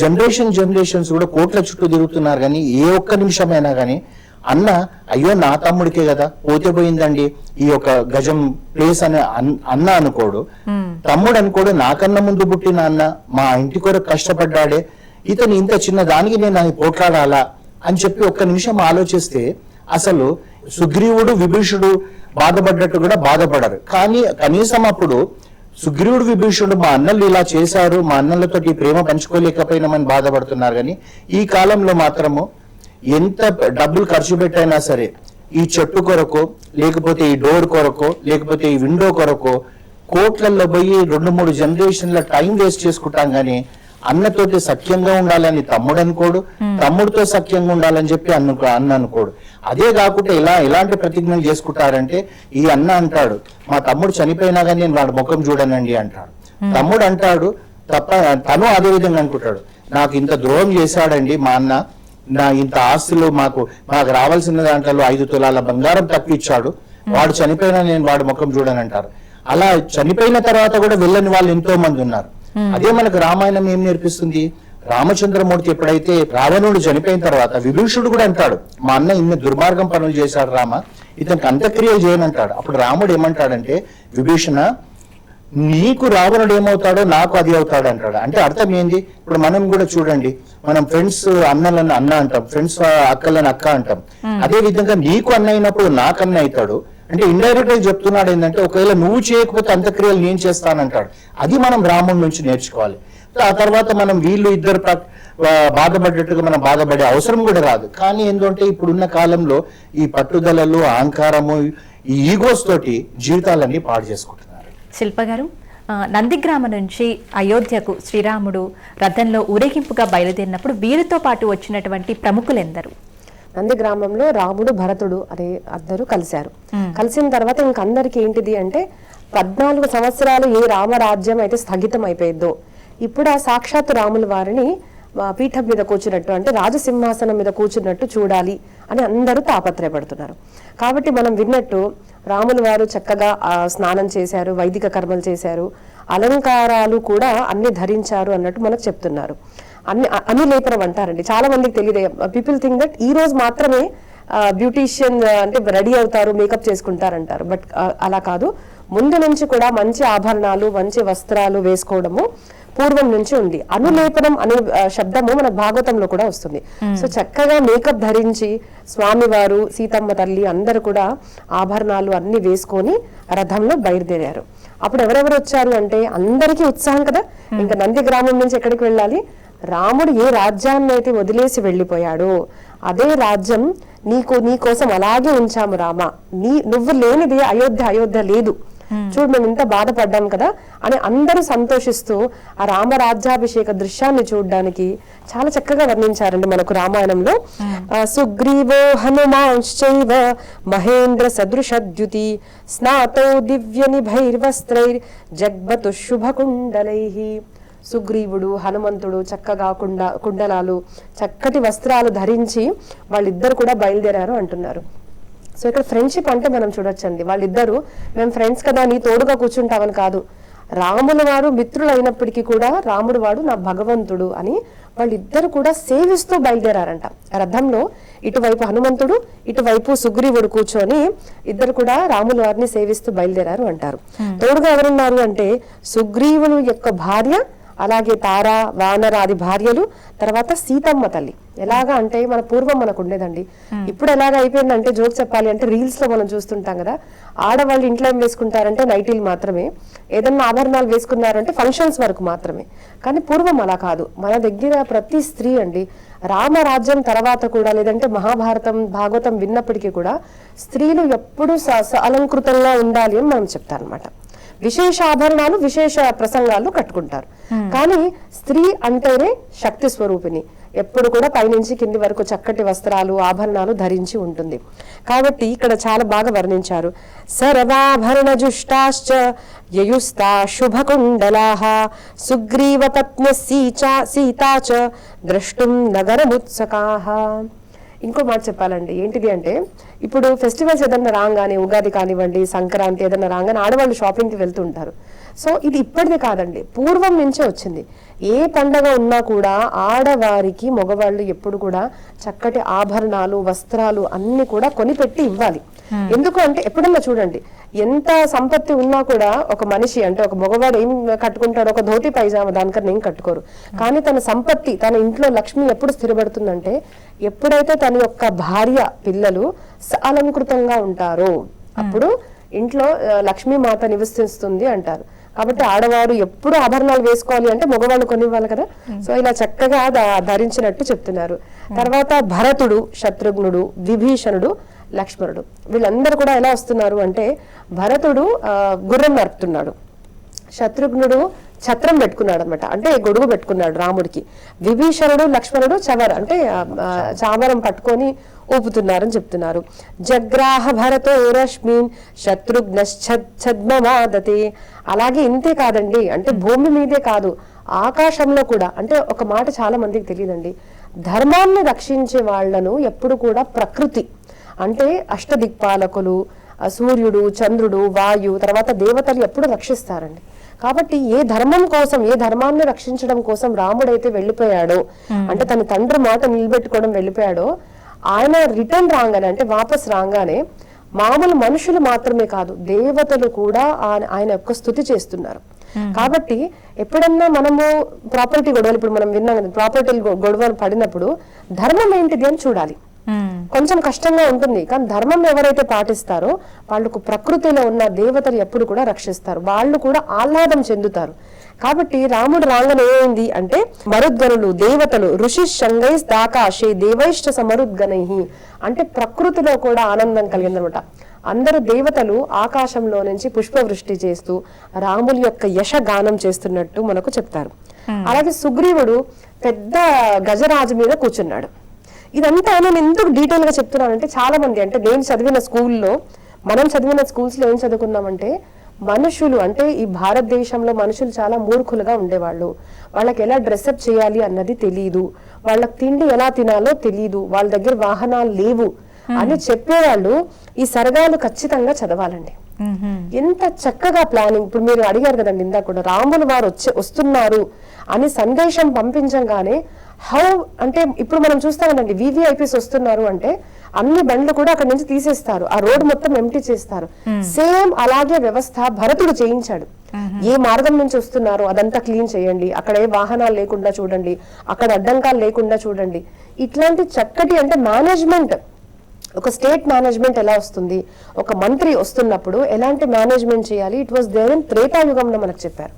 జనరేషన్స్ కూడా కోట్ల చుట్టూ తిరుగుతున్నారు. కానీ ఏ ఒక్క నిమిషమైనా కానీ అన్న అయ్యో నా తమ్ముడికే కదా పోతే పోయిందండి ఈ యొక్క గజం ప్లేస్ అని అన్న అనుకోడు, తమ్ముడు అనుకోడు, నాకన్నా ముందు పుట్టిన అన్న మా ఇంటి కొరకు కష్టపడ్డాడే, ఇతను ఇంత చిన్న దానికి నేను అది పోట్లాడాలా అని చెప్పి ఒక్క నిమిషం ఆలోచిస్తే అసలు సుగ్రీవుడు విభీషణుడు బాధపడ్డట్టు కూడా బాధపడరు. కానీ కనీసం అప్పుడు సుగ్రీవుడు విభీషణుడు మా అన్నలు ఇలా చేశారు, మా అన్నలతో ఈ ప్రేమ పంచుకోలేకపోయినామని బాధపడుతున్నారు. కానీ ఈ కాలంలో మాత్రము ఎంత డబ్బులు ఖర్చు పెట్టైనా సరే ఈ చెట్టు కొరకు లేకపోతే ఈ డోర్ కొరకు లేకపోతే ఈ విండో కొరకు కోట్లలో పోయి 2-3 జనరేషన్ల టైం వేస్ట్ చేసుకుంటాం. కానీ అన్నతోటి సఖ్యంగా ఉండాలని తమ్ముడు అనుకోడు, తమ్ముడితో సఖ్యంగా ఉండాలని చెప్పి అన్న అనుకోడు. అదే కాకుండా ఎలాంటి ప్రతిజ్ఞలు చేసుకుంటారంటే ఈ అన్న అంటాడు మా తమ్ముడు చనిపోయినా కానీ నేను వాడి ముఖం చూడనండి అంటాడు. తమ్ముడు అంటాడు తను అదే విధంగా అనుకుంటాడు, నాకు ఇంత ద్రోహం చేశాడండి మా అన్న, నా ఇంత ఆస్తులు మాకు రావాల్సిన దాంట్లో 5 తులాల బంగారం తప్పిచ్చాడు, వాడు చనిపోయినా నేను వాడి ముఖం చూడనంటారు. అలా చనిపోయిన తర్వాత కూడా వెళ్ళని వాళ్ళు ఎంతో మంది ఉన్నారు. అదే మనకు రామాయణం ఏం నేర్పిస్తుంది, రామచంద్రమూర్తి ఎప్పుడైతే రావణుడు చనిపోయిన తర్వాత విభీషణుడు కూడా అంటాడు మా అన్న ఇన్ని దుర్మార్గం పనులు చేశాడు రామ, ఇతనికి అంత్యక్రియలు చేయనంటాడు. అప్పుడు రాముడు ఏమంటాడంటే విభీషణ నీకు రావణుడు ఏమవుతాడో నాకు అది అవుతాడు అంటాడు. అంటే అర్థం ఏంది, ఇప్పుడు మనం కూడా చూడండి, మనం ఫ్రెండ్స్ అన్నలను అన్న అంటాం, ఫ్రెండ్స్ అక్కలను అక్క అంటాం. అదే విధంగా నీకు అన్న అయినప్పుడు నాకు అన్న అవుతాడు. అంటే ఇండైరెక్ట్ గా చెప్తున్నాడు ఏంటంటే ఒకవేళ నువ్వు చేయకపోతే అంత్యక్రియలు నేను చేస్తానంటాడు. అది మనం రాముడి నుంచి నేర్చుకోవాలి. ఆ తర్వాత మనం వీళ్ళు ఇద్దరు బాధపడ్డట్టుగా మనం బాధపడే అవసరం కూడా రాదు. కానీ ఏంటంటే ఇప్పుడున్న కాలంలో ఈ పట్టుదలలు, అహంకారము, ఈ ఈగోస్ తోటి జీవితాలన్నీ పాడు చేసుకుంటున్నారు. శిల్ప గారు, నందిగ్రామం నుంచి అయోధ్యకు శ్రీరాముడు రథంలో ఊరేగింపుగా బయలుదేరినప్పుడు వీరితో పాటు వచ్చినటువంటి ప్రముఖులు ఎందరు? నంది గ్రామంలో రాముడు, భరతుడు అనే అందరూ కలిశారు. కలిసిన తర్వాత ఇంకందరికి ఏంటిది అంటే 14 సంవత్సరాలు ఏ రామరాజ్యం అయితే స్థగితం అయిపోయిందో, ఇప్పుడు ఆ సాక్షాత్ రాముల వారిని పీఠం మీద కూర్చున్నట్టు, అంటే రాజసింహాసనం మీద కూర్చున్నట్టు చూడాలి అని అందరూ తాపత్రయపడుతున్నారు. కాబట్టి మనం విన్నట్టు రాముల వారు చక్కగా స్నానం చేశారు, వైదిక కర్మలు చేశారు, అలంకారాలు కూడా అన్ని ధరించారు అన్నట్టు మనకు చెప్తున్నారు. అనులేపనం అంటారండి, చాలా మందికి తెలియదు. పీపుల్ థింక్ దట్ ఈ రోజు మాత్రమే బ్యూటీషియన్ అంటే రెడీ అవుతారు, మేకప్ చేసుకుంటారంటారు. బట్ అలా కాదు, ముందు నుంచి కూడా మంచి ఆభరణాలు, మంచి వస్త్రాలు వేసుకోవడము పూర్వం నుంచి ఉంది. అనులేపనం అనే శబ్దము మన భాగవతంలో కూడా వస్తుంది. సో చక్కగా మేకప్ ధరించి స్వామివారు, సీతమ్మ తల్లి అందరూ కూడా ఆభరణాలు అన్ని వేసుకొని రథంలో బయలుదేరారు. అప్పుడు ఎవరెవరు వచ్చారు అంటే అందరికీ ఉత్సాహం కదా. ఇంకా నంది గ్రామం నుంచి ఎక్కడికి వెళ్ళాలి? రాముడు ఏ రాజ్యాన్ని అయితే వదిలేసి వెళ్ళిపోయాడో అదే రాజ్యం నీ కోసం అలాగే ఉంచాము రామ, నువ్వు లేనిది అయోధ్య లేదు, చూడు మేము ఇంత బాధపడ్డాం కదా అని అందరూ సంతోషిస్తూ ఆ రామరాజ్యాభిషేక దృశ్యాన్ని చూడడానికి చాలా చక్కగా వర్ణించారండి మనకు రామాయణంలో. సుగ్రీవో హనుమాంశ్చైవ మహేంద్ర సదృశద్యుతి స్నాతో దివ్య నిభైర్వస్త్రైర్ జగ్బతు శుభకుండలైః. సుగ్రీవుడు, హనుమంతుడు చక్కగా కుండలాలు, చక్కటి వస్త్రాలు ధరించి వాళ్ళిద్దరు కూడా బయలుదేరారు అంటున్నారు. సో ఇక్కడ ఫ్రెండ్షిప్ అంటే మనం చూడొచ్చండి, వాళ్ళిద్దరు మేము ఫ్రెండ్స్ కదా నీ తోడుగా కూర్చుంటామని కాదు, రాముల వారు మిత్రులు అయినప్పటికీ కూడా రాముడు వాడు నా భగవంతుడు అని వాళ్ళిద్దరు కూడా సేవిస్తూ బయలుదేరారంట. రథంలో ఇటువైపు హనుమంతుడు, ఇటువైపు సుగ్రీవుడు కూర్చొని ఇద్దరు కూడా రాముల వారిని సేవిస్తూ బయలుదేరారు అంటారు. తోడుగా ఎవరున్నారు అంటే సుగ్రీవుడు యొక్క భార్య, అలాగే తార, వానరాది భార్యలు, తర్వాత సీతమ్మ తల్లి. ఎలాగా అంటే మన పూర్వం మనకు ఉండేదండి, ఇప్పుడు ఎలాగ అయిపోయిందంటే జోక్ చెప్పాలి అంటే రీల్స్ లో మనం చూస్తుంటాం కదా, ఆడవాళ్ళు ఇంట్లో ఏం వేసుకుంటారంటే నైటీలు మాత్రమే, ఏదన్నా ఆభరణాలు వేసుకున్నారంటే ఫంక్షన్స్ వరకు మాత్రమే. కానీ పూర్వం అలా కాదు, మన దగ్గర ప్రతి స్త్రీ అండి రామరాజ్యం తర్వాత కూడా లేదంటే మహాభారతం, భాగవతం విన్నప్పటికీ కూడా స్త్రీలు ఎప్పుడూ అలంకృతంగా ఉండాలి అని మనం చెప్తారనమాట. విశేష ఆభరణాలు, విశేష ప్రసంగాలు కట్టుకుంటారు. కానీ స్త్రీ అంటేనే శక్తి స్వరూపిణి, ఎప్పుడు కూడా పైనుంచి కింది వరకు చక్కటి వస్త్రాలు, ఆభరణాలు ధరించి ఉంటుంది. కాబట్టి ఇక్కడ చాలా బాగా వర్ణించారు. సర్వాభరణ జుష్టాశ్చ యయుస్తా శుభకుండలాః సుగ్రీవ పత్ని సీతా చ ద్రష్టుం నగరముత్సకాః. ఇంకో మాట చెప్పాలండి, ఏంటిది అంటే ఇప్పుడు ఫెస్టివల్స్ ఏదన్నా రాగానే, ఉగాది కానివ్వండి, సంక్రాంతి ఏదన్నా రాగానే ఆడవాళ్ళు షాపింగ్కి వెళ్తూ ఉంటారు. సో ఇది ఇప్పటిదే కాదండి, పూర్వం నుంచే వచ్చింది. ఏ పండగ ఉన్నా కూడా ఆడవారికి మగవాళ్ళు ఎప్పుడు కూడా చక్కటి ఆభరణాలు, వస్త్రాలు అన్ని కూడా కొనిపెట్టి ఇవ్వాలి. ఎందుకు అంటే ఎప్పుడన్నా చూడండి, ఎంత సంపత్తి ఉన్నా కూడా ఒక మనిషి అంటే ఒక మగవాడు ఏం కట్టుకుంటాడు, ఒక ధోతి పైజామా, దానికన్నా ఏం కట్టుకోరు. కానీ తన సంపత్తి, తన ఇంట్లో లక్ష్మి ఎప్పుడు స్థిరపడుతుందంటే ఎప్పుడైతే తన యొక్క భార్య, పిల్లలు అలంకృతంగా ఉంటారో అప్పుడు ఇంట్లో లక్ష్మీమాత నివసిస్తుంది అంటారు. కాబట్టి ఆడవారు ఎప్పుడు ఆభరణాలు వేసుకోవాలి అంటే మగవాళ్ళు కొనివ్వాలి కదా. సో ఇలా చక్కగా ధరించినట్టు చెప్తున్నారు. తర్వాత భరతుడు, శత్రుఘ్నుడు, విభీషణుడు, లక్ష్మణుడు వీళ్ళందరూ కూడా ఎలా వస్తున్నారు అంటే భరతుడు గుర్రం నడుపుతున్నాడు, శత్రుఘ్నుడు ఛత్రం పెట్టుకున్నాడు అనమాట, అంటే గొడుగు పెట్టుకున్నాడు రాముడికి. విభీషణుడు, లక్ష్మణుడు చవర అంటే చామరం పట్టుకొని ఊపుతున్నారని చెప్తున్నారు. జగ్రాహ భరతో రశ్మిన్ శత్రుఘ్నశ్చద్మవాదతే. అలాగే ఇంతే కాదండి, అంటే భూమి మీదే కాదు ఆకాశంలో కూడా. అంటే ఒక మాట చాలా మందికి తెలియదండి, ధర్మాన్ని రక్షించే వాళ్లను ఎప్పుడు కూడా ప్రకృతి అంటే అష్టదిక్పాలకులు, సూర్యుడు, చంద్రుడు, వాయు, తర్వాత దేవతలు ఎప్పుడు రక్షిస్తారండి. కాబట్టి ఏ ధర్మం కోసం, ఏ ధర్మాన్ని రక్షించడం కోసం రాముడైతే వెళ్ళిపోయాడో, అంటే తన తండ్రి మాట నిలబెట్టుకోవడం వెళ్ళిపోయాడో, ఆయన రిటర్న్ రాగానే అంటే వాపస్ రాగానే మామూలు మనుషులు మాత్రమే కాదు దేవతలు కూడా ఆయన యొక్క స్తుతి చేస్తున్నారు. కాబట్టి ఎప్పుడన్నా మనము ప్రాపర్టీ గొడవలు, ఇప్పుడు మనం విన్నాం కదా, ప్రాపర్టీ గొడవలు పడినప్పుడు ధర్మం ఏంటిది అని చూడాలి. కొంచెం కష్టంగా ఉంటుంది, కానీ ధర్మం ఎవరైతే పాటిస్తారో వాళ్ళకు ప్రకృతిలో ఉన్న దేవతలు ఎప్పుడు కూడా రక్షిస్తారు, వాళ్ళు కూడా ఆహ్లాదం చెందుతారు. కాబట్టి రాముడు రాంగనే ఏమైంది అంటే మరుద్గనులు, దేవతలు, ఋషి శంగైస్ దాకాశే దేవైష్ట సమరుద్గనై, అంటే ప్రకృతిలో కూడా ఆనందం కలిగిందనమాట. అందరు దేవతలు ఆకాశంలో నుంచి పుష్పవృష్టి చేస్తూ రాముల యొక్క యశగానం చేస్తున్నట్టు మనకు చెప్తారు. అలాగే సుగ్రీవుడు పెద్ద గజరాజు మీద కూర్చున్నాడు. ఇదంతా నేను ఎందుకు డీటెయిల్ గా చెప్తున్నానంటే చాలా మంది, అంటే నేను చదివిన స్కూల్లో, మనం చదివిన స్కూల్స్ లో ఏం చదువుకున్నామంటే మనుషులు అంటే ఈ భారతదేశంలో మనుషులు చాలా మూర్ఖులుగా ఉండేవాళ్ళు. వాళ్ళకి ఎలా డ్రెస్అప్ చేయాలి అన్నది తెలియదు, వాళ్ళకి తిండి ఎలా తినాలో తెలియదు, వాళ్ళ దగ్గర వాహనాలు లేవు అని చెప్పేవాళ్ళు ఈ సర్గాలు ఖచ్చితంగా చదవాలండి. ఎంత చక్కగా ప్లానింగ్. ఇప్పుడు మీరు అడిగారు కదండి ఇందాక కూడా, రాములు వారు వస్తున్నారు అని సందేశం పంపించగానే హౌ అంటే ఇప్పుడు మనం చూస్తామండి వివిఐపీస్ వస్తున్నారు అంటే అన్ని బండ్లు కూడా అక్కడ నుంచి తీసేస్తారు, ఆ రోడ్ మొత్తం ఎంటీ చేస్తారు. సేమ్ అలాగే వ్యవస్థ భరతుడు చేయించాడు. ఏ మార్గం నుంచి వస్తున్నారో అదంతా క్లీన్ చేయండి, అక్కడ ఏ వాహనాలు లేకుండా చూడండి, అక్కడ అడ్డంకాలు లేకుండా చూడండి. ఇట్లాంటి చక్కటి అంటే మేనేజ్మెంట్, ఒక స్టేట్ మేనేజ్మెంట్ ఎలా వస్తుంది, ఒక మంత్రి వస్తున్నప్పుడు ఎలాంటి మేనేజ్మెంట్ చేయాలి, ఇట్ వాస్ దేర్ ఇన్ త్రేతాయుగంలో మనకు చెప్పారు.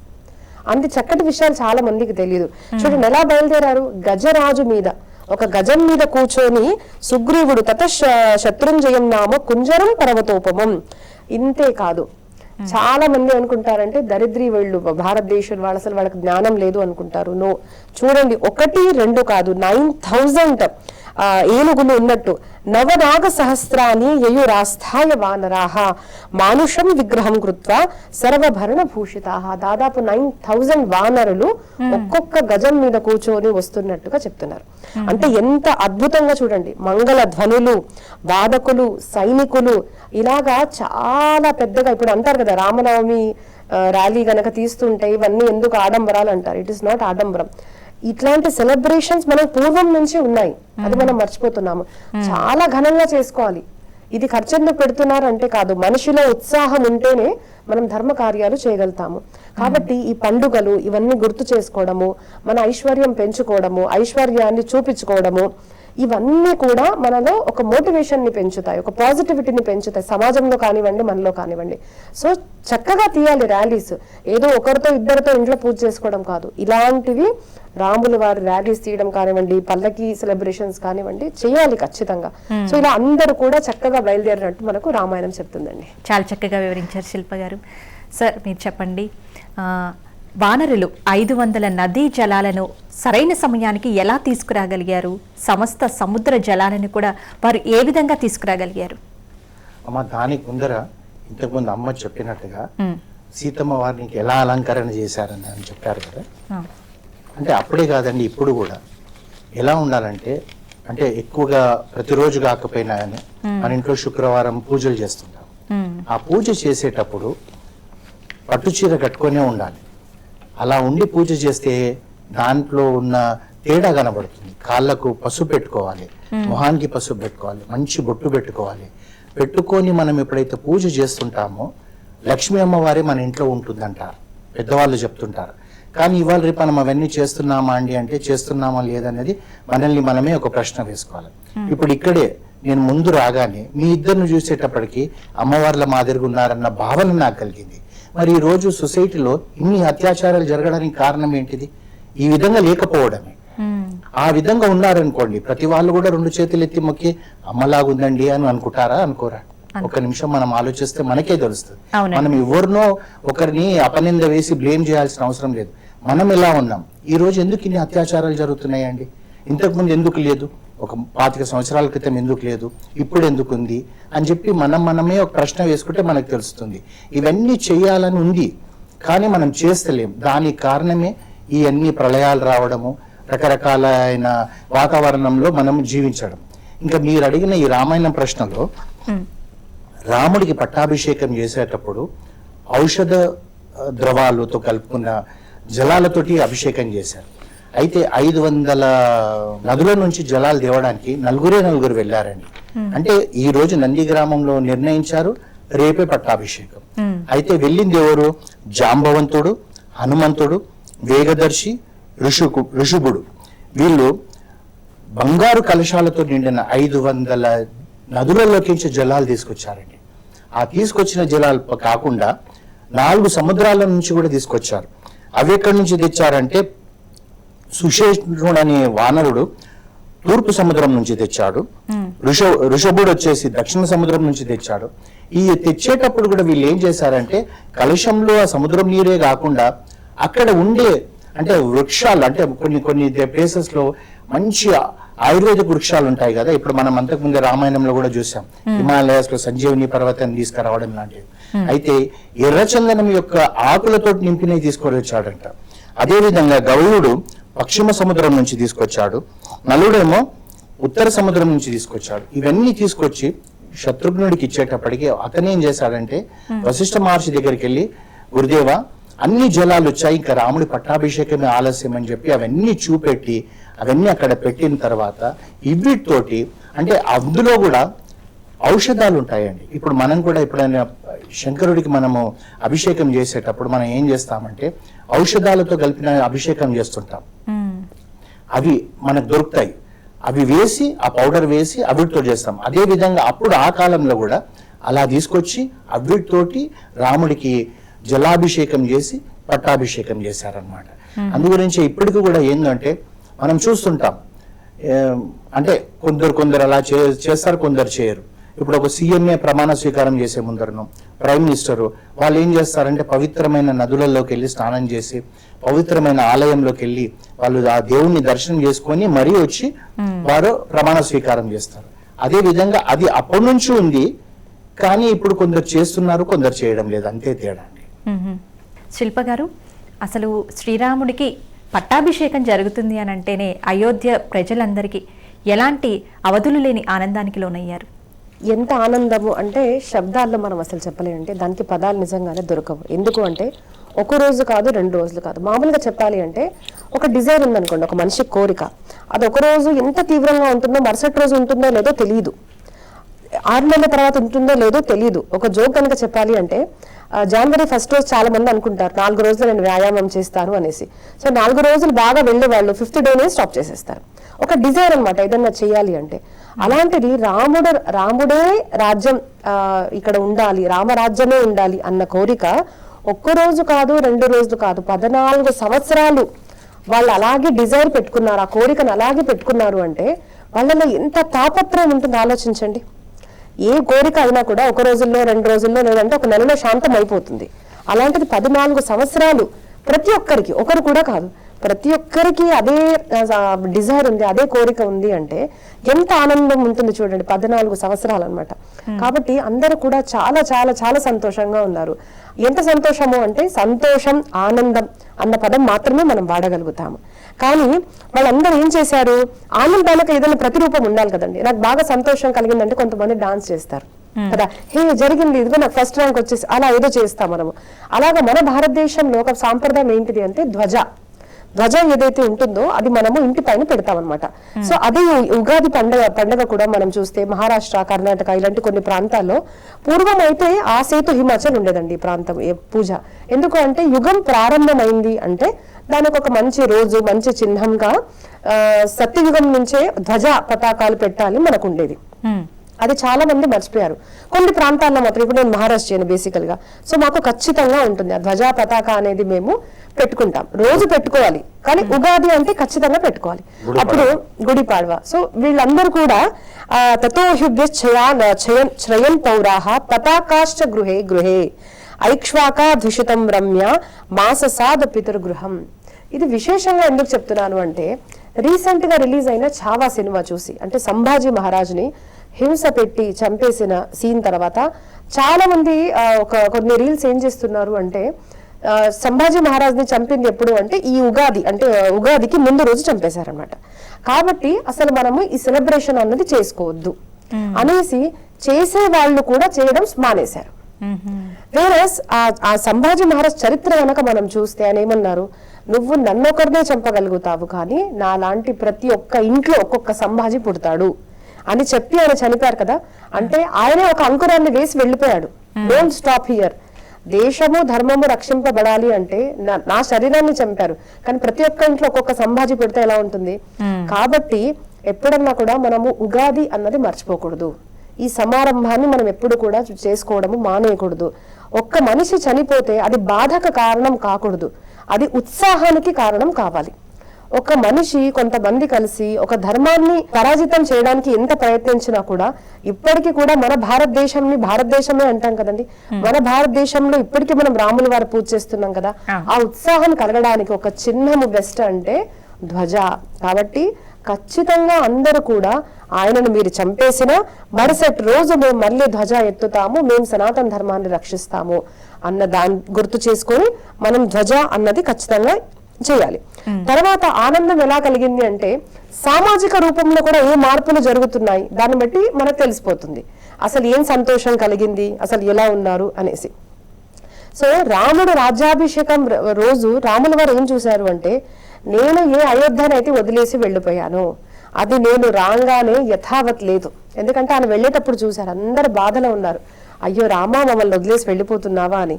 అంత చక్కటి విషయాలు చాలా మందికి తెలియదు. చూడండి ఎలా బయలుదేరారు, గజరాజు మీద, ఒక గజం మీద కూర్చొని సుగ్రీవుడు తత శత్రుంజయం నామ కుంజరం పర్వతోపమం. ఇంతే కాదు, చాలా మంది అనుకుంటారంటే దరిద్రీ వీళ్ళు భారతదేశం వాళ్ళు అసలు వాళ్ళకి జ్ఞానం లేదు అనుకుంటారు. నో, చూడండి 1, 2 కాదు 9,000 ఏనుగులు ఉన్నట్టు నవనాగ సహస్రాన్ని యయురాస్థాయ వానరాహ మానుషం విగ్రహం కృత్వా సర్వభరణ భూషితాహ. దాదాపు 9,000 వానరులు ఒక్కొక్క గజం మీద కూర్చొని వస్తున్నట్టుగా చెప్తున్నారు. అంటే ఎంత అద్భుతంగా చూడండి, మంగళ ధ్వనులు, వాదకులు, సైనికులు, ఇలాగా చాలా పెద్దగా. ఇప్పుడు అంటారు కదా రామనవమి ర్యాలీ గనక తీస్తుంటే ఇవన్నీ ఎందుకు ఆడంబరాలు అంటారు. ఇట్ ఇస్ నాట్ ఆడంబరం. ఇట్లాంటి సెలబ్రేషన్స్ మనం పూర్వం నుంచి ఉన్నాయి, అది మనం మర్చిపోతున్నాము. చాలా ఘనంగా చేసుకోవాలి. ఇది ఖర్చెందుకు పెడుతున్నారు అంటే కాదు, మనిషిలో ఉత్సాహం ఉంటేనే మనం ధర్మ కార్యాలు చేయగలుగుతాము. కాబట్టి ఈ పండుగలు ఇవన్నీ గుర్తు చేసుకోవడము, మన ఐశ్వర్యం పెంచుకోవడము, ఐశ్వర్యాన్ని చూపించుకోవడము, ఇవన్నీ కూడా మనలో ఒక మోటివేషన్ ని పెంచుతాయి, ఒక పాజిటివిటీని పెంచుతాయి, సమాజంలో కానివ్వండి మనలో కానివ్వండి. సో చక్కగా తీయాలి ర్యాలీస్, ఏదో ఒకరితో ఇద్దరితో ఇంట్లో పూజ చేసుకోవడం కాదు. ఇలాంటివి రాములు వారి ర్యాలీస్ తీయడం కానివ్వండి, పల్లకి సెలబ్రేషన్స్ కానివ్వండి చేయాలి ఖచ్చితంగా. సో ఇలా అందరూ కూడా చక్కగా బయలుదేరినట్టు మనకు రామాయణం చెప్తుందండి. చాలా చక్కగా వివరించారు శిల్ప గారు. సార్ మీరు చెప్పండి, వానరులు 500 నదీ జలాలను సరైన సమయానికి ఎలా తీసుకురాగలిగారు? సమస్త సముద్ర జలాలను కూడా వారు ఏ విధంగా తీసుకురాగలిగారు? అమ్మ, దానికి ముందర ఇంతకుముందు అమ్మ చెప్పినట్టుగా సీతమ్మ వారిని ఎలా అలంకరణ చేశారని అని చెప్పారు కదా. అంటే అప్పుడే కాదండి, ఇప్పుడు కూడా ఎలా ఉండాలంటే, అంటే ఎక్కువగా ప్రతిరోజు కాకపోయినా కానీ మన ఇంట్లో శుక్రవారం పూజలు చేస్తుంటాం. ఆ పూజ చేసేటప్పుడు పట్టుచీర కట్టుకొనే ఉండాలి. అలా ఉండి పూజ చేస్తే దాంట్లో ఉన్న తేడా కనబడుతుంది. కాళ్ళకు పసుపు పెట్టుకోవాలి, మొహానికి పసుపు పెట్టుకోవాలి, మంచి బొట్టు పెట్టుకోవాలి. పెట్టుకొని మనం ఎప్పుడైతే పూజ చేస్తుంటామో లక్ష్మీ అమ్మవారే మన ఇంట్లో ఉంటుందంటారు, పెద్దవాళ్ళు చెప్తుంటారు. కానీ ఇవాళ రేపు మనం అవన్నీ చేస్తున్నామా అండి అంటే చేస్తున్నామా లేదనేది మనల్ని మనమే ఒక ప్రశ్న వేసుకోవాలి. ఇప్పుడు ఇక్కడే నేను ముందు రాగానే మీ ఇద్దరిని చూసేటప్పటికి అమ్మవార్ల మాదిరిగా ఉన్నారన్న భావన నాకు కలిగింది. మరి ఈ రోజు సొసైటీలో ఇన్ని అత్యాచారాలు జరగడానికి కారణం ఏంటిది? ఈ విధంగా లేకపోవడమే. ఆ విధంగా ఉన్నారనుకోండి, ప్రతి వాళ్ళు కూడా 2 చేతులు ఎత్తి మొక్కి అమ్మలాగుందండి అని అనుకుంటారా, అనుకోరా? ఒక నిమిషం మనం ఆలోచిస్తే మనకే తెలుస్తుంది. మనం ఎవరినో ఒకరిని అపనింద వేసి బ్లేమ్ చేయాల్సిన అవసరం లేదు. మనం ఎలా ఉన్నాం, ఈ రోజు ఎందుకు ఇన్ని అత్యాచారాలు జరుగుతున్నాయండి? ఇంతకుముందు ఎందుకు లేదు? ఒక 25 సంవత్సరాల క్రితం ఎందుకు లేదు, ఇప్పుడు ఎందుకు ఉంది అని చెప్పి మనమే ఒక ప్రశ్న వేసుకుంటే మనకు తెలుస్తుంది. ఇవన్నీ చేయాలని ఉంది కానీ మనం చేస్తలేం. దానికి కారణమే ఈ అన్ని ప్రళయాలు రావడము, రకరకాలైన వాతావరణంలో మనం జీవించడం. ఇంకా మీరు అడిగిన ఈ రామాయణం ప్రశ్నలో రాముడికి పట్టాభిషేకం చేసేటప్పుడు ఔషధ ద్రవాలతో కలుపుకున్న జలాలతోటి అభిషేకం చేశారు. అయితే 500 నదుల నుంచి జలాలు తేవడానికి 4 వెళ్ళారండి. అంటే ఈ రోజు నంది గ్రామంలో నిర్ణయించారు, రేపే పట్టాభిషేకం. అయితే వెళ్ళింది ఎవరు? జాంబవంతుడు, హనుమంతుడు, వేగదర్శి, ఋషుభుడు. వీళ్ళు బంగారు కలశాలతో నిండిన 500 నదులలోకించి జలాలు తీసుకొచ్చారండి. ఆ తీసుకొచ్చిన జలాలు కాకుండా 4 సముద్రాల నుంచి కూడా తీసుకొచ్చారు. అవి ఎక్కడి నుంచి తెచ్చారంటే, సుషేణుడు అనే వానరుడు తూర్పు సముద్రం నుంచి తెచ్చాడు, ఋషభుడు వచ్చేసి దక్షిణ సముద్రం నుంచి తెచ్చాడు. ఈ తెచ్చేటప్పుడు కూడా వీళ్ళు ఏం చేశారంటే, కలశంలో ఆ సముద్రం నీరే కాకుండా అక్కడ ఉండే అంటే వృక్షాలు, అంటే కొన్ని ప్లేసెస్ లో మంచి ఆయుర్వేదిక వృక్షాలు ఉంటాయి కదా. ఇప్పుడు మనం అంతకుముందే రామాయణంలో కూడా చూసాం, హిమాలయాస్ లో సంజీవని పర్వతాన్ని తీసుకురావడం లాంటివి. అయితే ఎర్రచందనం యొక్క ఆకులతో నింపినవి తీసుకొని వచ్చాడంట. అదే విధంగా గౌరుడు పశ్చిమ సముద్రం నుంచి తీసుకొచ్చాడు, నలుడేమో ఉత్తర సముద్రం నుంచి తీసుకొచ్చాడు. ఇవన్నీ తీసుకొచ్చి శత్రుఘ్నుడికి ఇచ్చేటప్పటికి అతను ఏం చేశాడంటే వశిష్ఠ మహర్షి దగ్గరికి వెళ్ళి, గురుదేవ అన్ని జలాలు వచ్చాయి, ఇంకా రాముడి పట్టాభిషేకమే ఆలస్యం అని చెప్పి అవన్నీ చూపెట్టి అవన్నీ అక్కడ పెట్టిన తర్వాత ఇవిటితోటి, అంటే అందులో కూడా ఔషధాలు ఉంటాయండి. ఇప్పుడు మనం కూడా ఎప్పుడైనా శంకరుడికి మనము అభిషేకం చేసేటప్పుడు మనం ఏం చేస్తామంటే ఔషధాలతో కలిపిన అభిషేకం చేస్తుంటాం. అవి మనకు దొరుకుతాయి, అవి వేసి ఆ పౌడర్ వేసి అవిటితో చేస్తాం. అదే విధంగా అప్పుడు ఆ కాలంలో కూడా అలా తీసుకొచ్చి అవిటితోటి రాముడికి జలాభిషేకం చేసి పట్టాభిషేకం చేశారనమాట. అందుగురించి ఇప్పటికి కూడా ఏంటంటే మనం చూస్తుంటాం, అంటే కొందరు అలా చేస్తారు, కొందరు చేయరు. ఇప్పుడు ఒక సీఎంఏ ప్రమాణ స్వీకారం చేసే ముందరను ప్రైమ్ మినిస్టర్ వాళ్ళు ఏం చేస్తారంటే పవిత్రమైన నదులలోకి వెళ్ళి స్నానం చేసి పవిత్రమైన ఆలయంలోకి వెళ్ళి వాళ్ళు ఆ దేవుణ్ణి దర్శనం చేసుకొని మరీ వచ్చి వారు ప్రమాణ స్వీకారం చేస్తారు. అదే విధంగా అది అప్పటి నుంచి ఉంది, కానీ ఇప్పుడు కొందరు చేస్తున్నారు, కొందరు చేయడం లేదు, అంతే తేడా అండి. శిల్ప గారు, అసలు శ్రీరాముడికి పట్టాభిషేకం జరుగుతుంది అని అంటేనే అయోధ్య ప్రజలందరికీ ఎలాంటి అవధులు లేని ఆనందానికి లోనయ్యారు. ఎంత ఆనందము అంటే శబ్దాల్లో మనం అసలు చెప్పలేమంటే దానికి పదాలు నిజంగానే దొరకవు. ఎందుకు అంటే ఒక రోజు కాదు, 2 రోజులు కాదు. మామూలుగా చెప్పాలి అంటే ఒక డిజైర్ ఉందనుకోండి, ఒక మనిషి కోరిక, అది ఒక రోజు ఎంత తీవ్రంగా ఉంటుందో మరుసటి రోజు ఉంటుందో లేదో తెలియదు, 6 నెలల తర్వాత ఉంటుందో లేదో తెలియదు. ఒక జోక్ కనుక చెప్పాలి అంటే జనవరి 1st రోజు చాలా మంది అనుకుంటారు 4 రోజులు నేను వ్యాయామం చేస్తాను అనేసి. సో 4 రోజులు బాగా వెళ్ళే వాళ్ళు 5th డేనే స్టాప్ చేసేస్తారు. ఒక డిజైర్ అనమాట ఏదన్నా చేయాలి అంటే. అలాంటిది రాముడే రాజ్యం ఇక్కడ ఉండాలి, రామరాజ్యమే ఉండాలి అన్న కోరిక ఒక్క రోజు కాదు, 2 రోజులు కాదు, 14 సంవత్సరాలు వాళ్ళు అలాగే డిజైర్ పెట్టుకున్నారు, ఆ కోరికను అలాగే పెట్టుకున్నారు. అంటే వాళ్ళలో ఎంత తాపత్రయం ఉంటుందో ఆలోచించండి. ఏ కోరిక అయినా కూడా ఒక రోజుల్లో, 2 రోజుల్లో, లేదంటే ఒక నెలలో శాంతం అయిపోతుంది. అలాంటిది 14 సంవత్సరాలు ప్రతి ఒక్కరికి, ఒకరు కూడా కాదు, ప్రతి ఒక్కరికి అదే డిజైర్ ఉంది, అదే కోరిక ఉంది అంటే ఎంత ఆనందం ఉంటుంది చూడండి. 14 సంవత్సరాలు అనమాట. కాబట్టి అందరూ కూడా చాలా చాలా చాలా సంతోషంగా ఉన్నారు. ఎంత సంతోషము అంటే సంతోషం, ఆనందం అన్న పదం మాత్రమే మనం వాడగలుగుతాము. కానీ వాళ్ళందరూ ఏం చేశారు, ఆనందానికి ఏదైనా ప్రతిరూపం ఉండాలి కదండి. నాకు బాగా సంతోషం కలిగిందంటే కొంతమంది డాన్స్ చేస్తారు కదా, హే జరిగింది ఇదిగో నాకు ఫస్ట్ ర్యాంక్ వచ్చేసి, అలా ఏదో చేస్తాం మనము. అలాగా మన భారతదేశంలో ఒక సాంప్రదాయం ఏంటిది అంటే ధ్వజం ఏదైతే ఉంటుందో అది మనము ఇంటి పైన పెడతాం అనమాట. సో అదే ఉగాది పండగ కూడా మనం చూస్తే మహారాష్ట్ర, కర్ణాటక ఇలాంటి కొన్ని ప్రాంతాల్లో పూర్వం అయితే ఆ సేతు హిమాచల్ ఉండేదండి ప్రాంతం పూజ. ఎందుకు అంటే యుగం ప్రారంభమైంది అంటే దానికి ఒక మంచి రోజు, మంచి చిహ్నంగా సత్యయుగం నుంచే ధ్వజ పతాకాలు పెట్టాలి మనకు ఉండేది. అది చాలా మంది మర్చిపోయారు. కొన్ని ప్రాంతాల్లో మాత్రం, ఇప్పుడు నేను మహారాష్ట్ర బేసికల్ గా, సో మాకు ఖచ్చితంగా ఉంటుంది ఆ ధ్వజా పతాక అనేది మేము పెట్టుకుంటాం. రోజు పెట్టుకోవాలి, కానీ ఉగాది అంటే ఖచ్చితంగా పెట్టుకోవాలి. అప్పుడు గుడిపాడ్వ. సో వీళ్ళందరూ కూడా తతోహ్యుభ్యశ్రయన్ పౌరాహ పతాకాశ్చ గృహే గృహే ఐక్ష్వాకా ద్విషితం రమ్య మాససాద పితృగృహం. ఇది విశేషంగా ఎందుకు చెప్తున్నాను అంటే రీసెంట్ గా రిలీజ్ అయిన ఛావా సినిమా చూసి, అంటే సంభాజీ మహారాజ్ని హింస పెట్టి చంపేసిన సీన్ తర్వాత చాలా మంది కొన్ని రీల్స్ ఏం చేస్తున్నారు అంటే సంభాజీ మహారాజ్ని చంపింది ఎప్పుడు అంటే ఈ ఉగాది, అంటే ఉగాదికి ముందు రోజు చంపేశారనమాట. కాబట్టి అసలు మనము ఈ సెలబ్రేషన్ అన్నది చేసుకోవద్దు అనేసి చేసే వాళ్ళు కూడా చేయడం మానేశారు. వేరస్ ఆ సంభాజీ మహారాజ్ చరిత్ర కనుక మనం చూస్తే ఆయన ఏమన్నారు, నువ్వు నన్నొకరినే చంపగలుగుతావు కానీ నా లాంటి ప్రతి ఒక్క ఇంట్లో ఒక్కొక్క సంభాజీ పుడతాడు అని చెప్పి ఆయన చనిపోయారు కదా. అంటే ఆయనే ఒక అంకురాన్ని వేసి వెళ్ళిపోయాడు. Don't stop here. దేశము ధర్మము రక్షింపబడాలి అంటే నా శరీరాన్ని చంపారు కానీ ప్రతి ఒక్క ఇంట్లో ఒక్కొక్క సంభాజీ పుడితే ఎలా ఉంటుంది. కాబట్టి ఎప్పుడన్నా కూడా మనము ఉగాది అన్నది మర్చిపోకూడదు. ఈ సమారంభాన్ని మనం ఎప్పుడు కూడా చేసుకోవడము మానేయకూడదు. ఒక్క మనిషి చనిపోతే అది బాధకు కారణం కాకూడదు, అది ఉత్సాహానికి కారణం కావాలి. ఒక మనిషి కొంతమంది కలిసి ఒక ధర్మాన్ని పరాజితం చేయడానికి ఎంత ప్రయత్నించినా కూడా ఇప్పటికీ కూడా మన భారతదేశమే అంటాం కదండి, మన భారతదేశంలో ఇప్పటికీ మనం రాముల వారు పూజ చేస్తున్నాం కదా. ఆ ఉత్సాహం కలగడానికి ఒక చిహ్నము బెస్ట్ అంటే ధ్వజ. కాబట్టి ఖచ్చితంగా అందరూ కూడా ఆయనను మీరు చంపేసినా మరుసటి రోజు మేము మళ్ళీ ధ్వజ ఎత్తుతాము, మేము సనాతన ధర్మాన్ని రక్షిస్తాము అన్న దాన్ని గుర్తు చేసుకొని మనం ధ్వజ అన్నది ఖచ్చితంగా చేయాలి. తర్వాత ఆనందం ఎలా కలిగింది అంటే సామాజిక రూపంలో కూడా ఏ మార్పులు జరుగుతున్నాయి దాన్ని బట్టి మనకు తెలిసిపోతుంది అసలు ఏం సంతోషం కలిగింది, అసలు ఎలా ఉన్నారు అనేసి. సో రాముడు రాజ్యాభిషేకం రోజు రాముల వారు ఏం చూశారు అంటే, నేను ఏ అయోధ్యనైతే వదిలేసి వెళ్ళిపోయాను అది నేను రాగానే యథావత్ లేదు. ఎందుకంటే ఆయన వెళ్ళేటప్పుడు చూశారు అందరు బాధలో ఉన్నారు, అయ్యో రామా మమ్మల్ని వదిలేసి వెళ్ళిపోతున్నావా అని.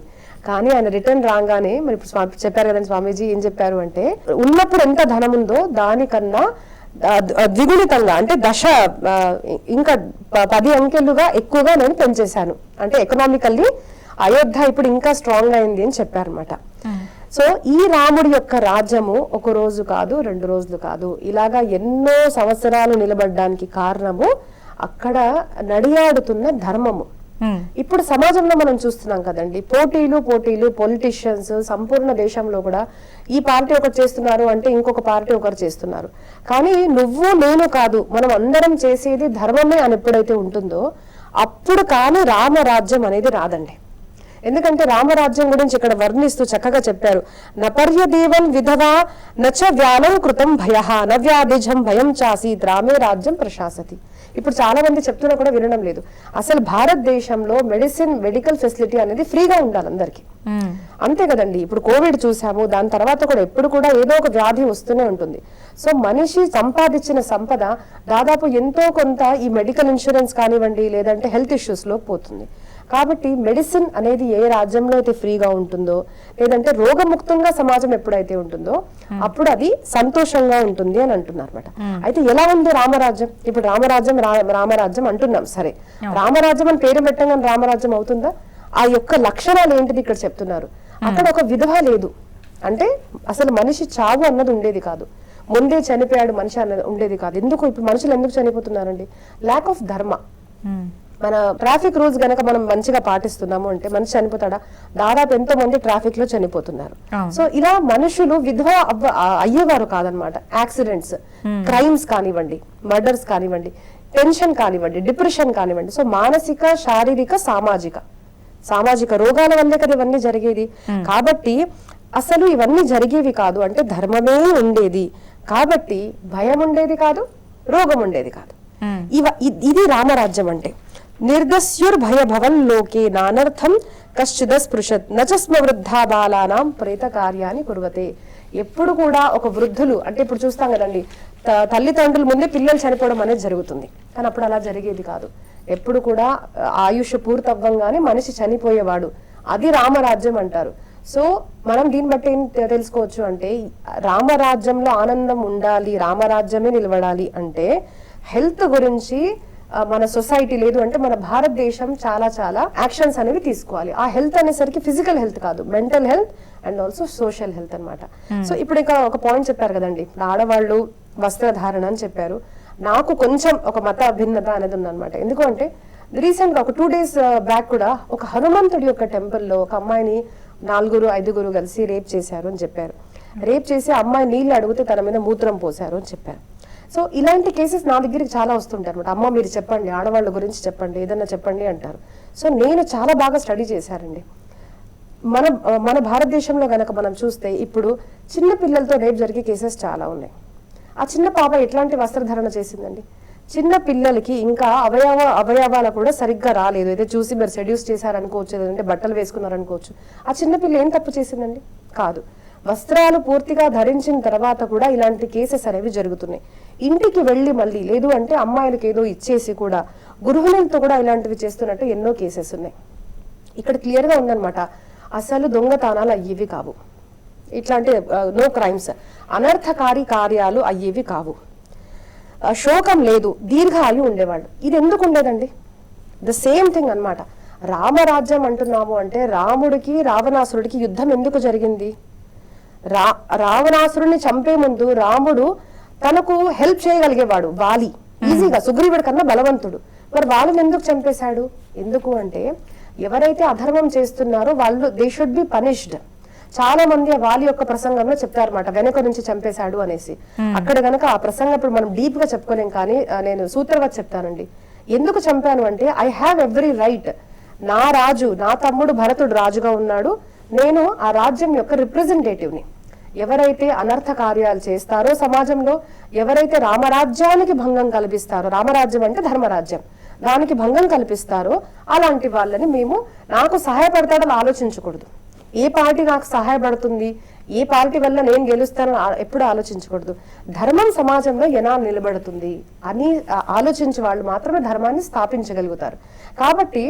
కానీ ఆయన రిటర్న్ రాగానే మరి చెప్పారు కదండి స్వామీజీ ఏం చెప్పారు అంటే, ఉన్నప్పుడు ఎంత ధనం ఉందో దానికన్నా ద్విగుణితంగా అంటే ఇంకా 10 అంకెలుగా ఎక్కువగా నేను పెంచేశాను. అంటే ఎకనామికల్లీ అయోధ్య ఇప్పుడు ఇంకా స్ట్రాంగ్ అయింది అని చెప్పారన్నమాట. సో ఈ రాముడి యొక్క రాజ్యము ఒక రోజు కాదు 2 రోజులు కాదు, ఇలాగా ఎన్నో సంవత్సరాలు నిలబడడానికి కారణము అక్కడ నడియాడుతున్న ధర్మము. ఇప్పుడు సమాజంలో మనం చూస్తున్నాం కదండి, పోటీలు పొలిటీషియన్స్ సంపూర్ణ దేశంలో కూడా ఈ పార్టీ ఒకటి చేస్తున్నారు అంటే ఇంకొక పార్టీ ఒకరు చేస్తున్నారు. కానీ నువ్వు నేను కాదు, మనం అందరం చేసేది ధర్మమే అని ఎప్పుడైతే ఉంటుందో అప్పుడు కానీ రామరాజ్యం అనేది రాదండి. ఎందుకంటే రామరాజ్యం గురించి ఇక్కడ వర్ణిస్తూ చక్కగా చెప్పారు, నపర్యదేవం విధవా నచ వ్యానం కృతం భయః నవ్యాధిజం భయం చాసీత్ రామే రాజ్యం ప్రశాసతి. ఇప్పుడు చాలా మంది చెప్తున్నా కూడా వినడం లేదు. అసలు భారతదేశంలో మెడికల్ ఫెసిలిటీ అనేది ఫ్రీగా ఉండాలి అందరికి, అంతే కదండి. ఇప్పుడు కోవిడ్ చూసాము, దాని తర్వాత కూడా ఎప్పుడు కూడా ఏదో ఒక వ్యాధి వస్తూనే ఉంటుంది. సో మనిషి సంపాదించిన సంపద దాదాపు ఎంతో కొంత ఈ మెడికల్ ఇన్సూరెన్స్ కానివ్వండి లేదంటే హెల్త్ ఇష్యూస్ లో పోతుంది. కాబట్టి మెడిసిన్ అనేది ఏ రాజ్యంలో అయితే ఫ్రీగా ఉంటుందో లేదంటే రోగముక్తంగా సమాజం ఎప్పుడైతే ఉంటుందో అప్పుడు అది సంతోషంగా ఉంటుంది అని అంటున్నారు అనమాట. అయితే ఎలా ఉంది రామరాజ్యం? ఇప్పుడు రామరాజ్యం అంటున్నాం, సరే రామరాజ్యం అని పేరు పెట్టంగానే రామరాజ్యం అవుతుందా? ఆ యొక్క లక్షణాలు ఏంటిది ఇక్కడ చెప్తున్నారు. అక్కడ ఒక విధవ లేదు, అంటే అసలు మనిషి చావు అన్నది ఉండేది కాదు, ముందే చనిపోయాడు మనిషి అన్నది ఉండేది కాదు. ఎందుకు ఇప్పుడు మనుషులు ఎందుకు చనిపోతున్నారండి? ల్యాక్ ఆఫ్ ధర్మ. మన ట్రాఫిక్ రూల్స్ గనక మనం మంచిగా పాటిస్తున్నాము అంటే మనిషి చనిపోతాడా? దాదాపు ఎంతో మంది ట్రాఫిక్ లో చనిపోతున్నారు. సో ఇలా మనుషులు విధవ అయ్యేవారు కాదనమాట. యాక్సిడెంట్స్, క్రైమ్స్ కానివ్వండి, మర్డర్స్ కానివ్వండి, టెన్షన్ కానివ్వండి, డిప్రెషన్ కానివ్వండి, సో మానసిక శారీరక సామాజిక రోగాల వల్లే కదా ఇవన్నీ జరిగేది. కాబట్టి అసలు ఇవన్నీ జరిగేవి కాదు అంటే ధర్మమే ఉండేది, కాబట్టి భయం ఉండేది కాదు, రోగం ఉండేది కాదు. ఇది రామరాజ్యం అంటే. నిర్గస్యుర్ భయ భవన్ లోకే నానర్థం కశ్చిదస్పృశత్ నచస్మ వృద్ధా బాలానాం ప్రేత కార్యాన్ని కుర్వతే. ఎప్పుడు కూడా ఒక వృద్ధులు అంటే ఇప్పుడు చూస్తాం కదండి, తల్లిదండ్రుల ముందే పిల్లలు చనిపోవడం అనేది జరుగుతుంది, కానీ అప్పుడు అలా జరిగేది కాదు. ఎప్పుడు కూడా ఆయుష్ పూర్తవ్వంగానే మనిషి చనిపోయేవాడు, అది రామరాజ్యం అంటారు. సో మనం దీన్ని బట్టి ఏం తెలుసుకోవచ్చు అంటే రామరాజ్యంలో ఆనందం ఉండాలి, రామరాజ్యమే నిలబడాలి అంటే హెల్త్ గురించి మన సొసైటీ లేదు అంటే మన భారతదేశం చాలా యాక్షన్స్ అనేవి తీసుకోవాలి. ఆ హెల్త్ అనేసరికి ఫిజికల్ హెల్త్ కాదు, mental health and also social health అనమాట. సో ఇప్పుడు ఇక్కడ ఒక పాయింట్ చెప్పారు కదండి, ఆడవాళ్ళు వస్త్రధారణ అని చెప్పారు. నాకు కొంచెం ఒక మత భిన్నత అనేది ఉందన్నమాట. ఎందుకు అంటే రీసెంట్ గా ఒక 2 days బ్యాక్ కూడా ఒక హనుమంతుడి యొక్క టెంపుల్లో ఒక అమ్మాయిని 4-5 కలిసి రేప్ చేశారు అని చెప్పారు. రేప్ చేసి అమ్మాయి నీళ్లు అడిగితే తన మీద మూత్రం పోశారు అని చెప్పారు. సో ఇలాంటి కేసెస్ నా దగ్గరికి చాలా వస్తుంటాయి అనమాట. అమ్మ మీరు చెప్పండి, ఆడవాళ్ళ గురించి చెప్పండి, ఏదన్నా చెప్పండి అంటారు. సో నేను చాలా బాగా స్టడీ చేశారండి. మన భారతదేశంలో గనక మనం చూస్తే ఇప్పుడు చిన్న పిల్లలతో రేప్ జరిగే కేసెస్ చాలా ఉన్నాయి. ఆ చిన్న పాప ఎట్లాంటి వస్త్రధారణ చేసిందండి? చిన్న పిల్లలకి ఇంకా అవయవాలు కూడా సరిగ్గా రాలేదు, అయితే చూసి మీరు సెడ్యూస్ చేశారనుకోవచ్చు, లేదంటే బట్టలు వేసుకున్నారనుకోవచ్చు. ఆ చిన్న పిల్ల ఏం తప్పు చేసిందండి? కాదు. వస్త్రాలు పూర్తిగా ధరించిన తర్వాత కూడా ఇలాంటి కేసెస్ అనేవి జరుగుతున్నాయి. ఇంటికి వెళ్ళి మళ్ళీ లేదు అంటే అమ్మాయిలకు ఏదో ఇచ్చేసి కూడా గృహిణులతో కూడా ఇలాంటివి చేస్తున్నట్టు ఎన్నో కేసెస్ ఉన్నాయి. ఇక్కడ క్లియర్ గా ఉందన్నమాట, అసలు దొంగతనాలు అయ్యేవి కావు, ఇట్లాంటి నో క్రైమ్స్, అనర్థకారి కార్యాలు అయ్యేవి కావు, శోకం లేదు, దీర్ఘాయు ఉండేవాళ్ళు. ఇది ఎందుకు ఉండేదండి? ద సేమ్ థింగ్ అన్నమాట. రామరాజ్యం అంటున్నాము అంటే రాముడికి రావణాసురుడికి యుద్ధం ఎందుకు జరిగింది? రావణాసురుడిని చంపే ముందు రాముడు తనకు హెల్ప్ చేయగలిగేవాడు, వాలి ఈజీగా, సుగ్రీవుడి కన్నా బలవంతుడు. మరి వాళ్ళని ఎందుకు చంపేశాడు? ఎందుకు అంటే ఎవరైతే అధర్మం చేస్తున్నారో వాళ్ళు దే షుడ్ బి పనిష్డ్. చాలా మంది వాలి యొక్క ప్రసంగంలో చెప్తారన్నమాట, వెనక నుంచి చంపేశాడు అనేసి. అక్కడ గనక ఆ ప్రసంగం ఇప్పుడు మనం డీప్ గా చెప్పుకోలేం, కానీ నేను సూత్రవత్ చెప్తానండి. ఎందుకు చంపాను అంటే, ఐ హ్యావ్ ఎవ్రీ రైట్, నా రాజు, నా తమ్ముడు భరతుడు రాజుగా ఉన్నాడు, నేను ఆ రాజ్యం యొక్క రిప్రజెంటేటివ్ని. ఎవరైతే అనర్థ కార్యాలు చేస్తారో సమాజంలో, ఎవరైతే రామరాజ్యానికి భంగం కల్పిస్తారో, రామరాజ్యం అంటే ధర్మరాజ్యం, దానికి భంగం కల్పిస్తారో అలాంటి వాళ్ళని మేము, నాకు సహాయపడతాడని ఆలోచించకూడదు. ఏ పార్టీ నాకు సహాయపడుతుంది, ఏ పార్టీ వల్ల నేను గెలుస్తానని ఎప్పుడు ఆలోచించకూడదు. ధర్మం సమాజంలో ఎలా నిలబడుతుంది అని ఆలోచించే వాళ్ళు మాత్రమే ధర్మాన్ని స్థాపించగలుగుతారు. కాబట్టి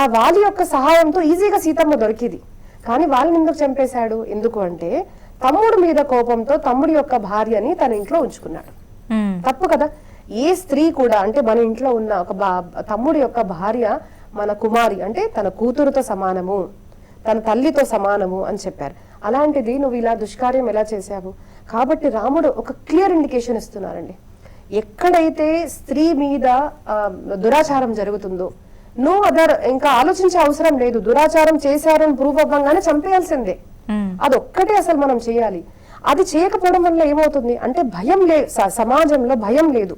ఆ వాలి యొక్క సహాయంతో ఈజీగా సీతమ్మ దొరికింది. కానీ వాళ్ళని ఎందుకు చంపేశాడు? ఎందుకు అంటే, తమ్ముడు మీద కోపంతో తమ్ముడి యొక్క భార్యని తన ఇంట్లో ఉంచుకున్నాడు. తప్పు కదా. ఏ స్త్రీ కూడా, అంటే మన ఇంట్లో ఉన్న ఒక తమ్ముడి యొక్క భార్య మన కుమారి, అంటే తన కూతురుతో సమానము, తన తల్లితో సమానము అని చెప్పారు. అలాంటిది నువ్వు ఇలా దుష్కార్యం ఎలా చేశావు? కాబట్టి రాముడు ఒక క్లియర్ ఇండికేషన్ ఇస్తున్నారండి. ఎక్కడైతే స్త్రీ మీద దురాచారం జరుగుతుందో, నో అదర్, ఇంకా ఆలోచించే అవసరం లేదు. దురాచారం చేశారని ప్రూవ్ అవ్వగానే చంపేయాల్సిందే. అదొక్కటే అసలు మనం చేయాలి. అది చేయకపోవడం వల్ల ఏమవుతుంది అంటే, భయం సమాజంలో భయం లేదు,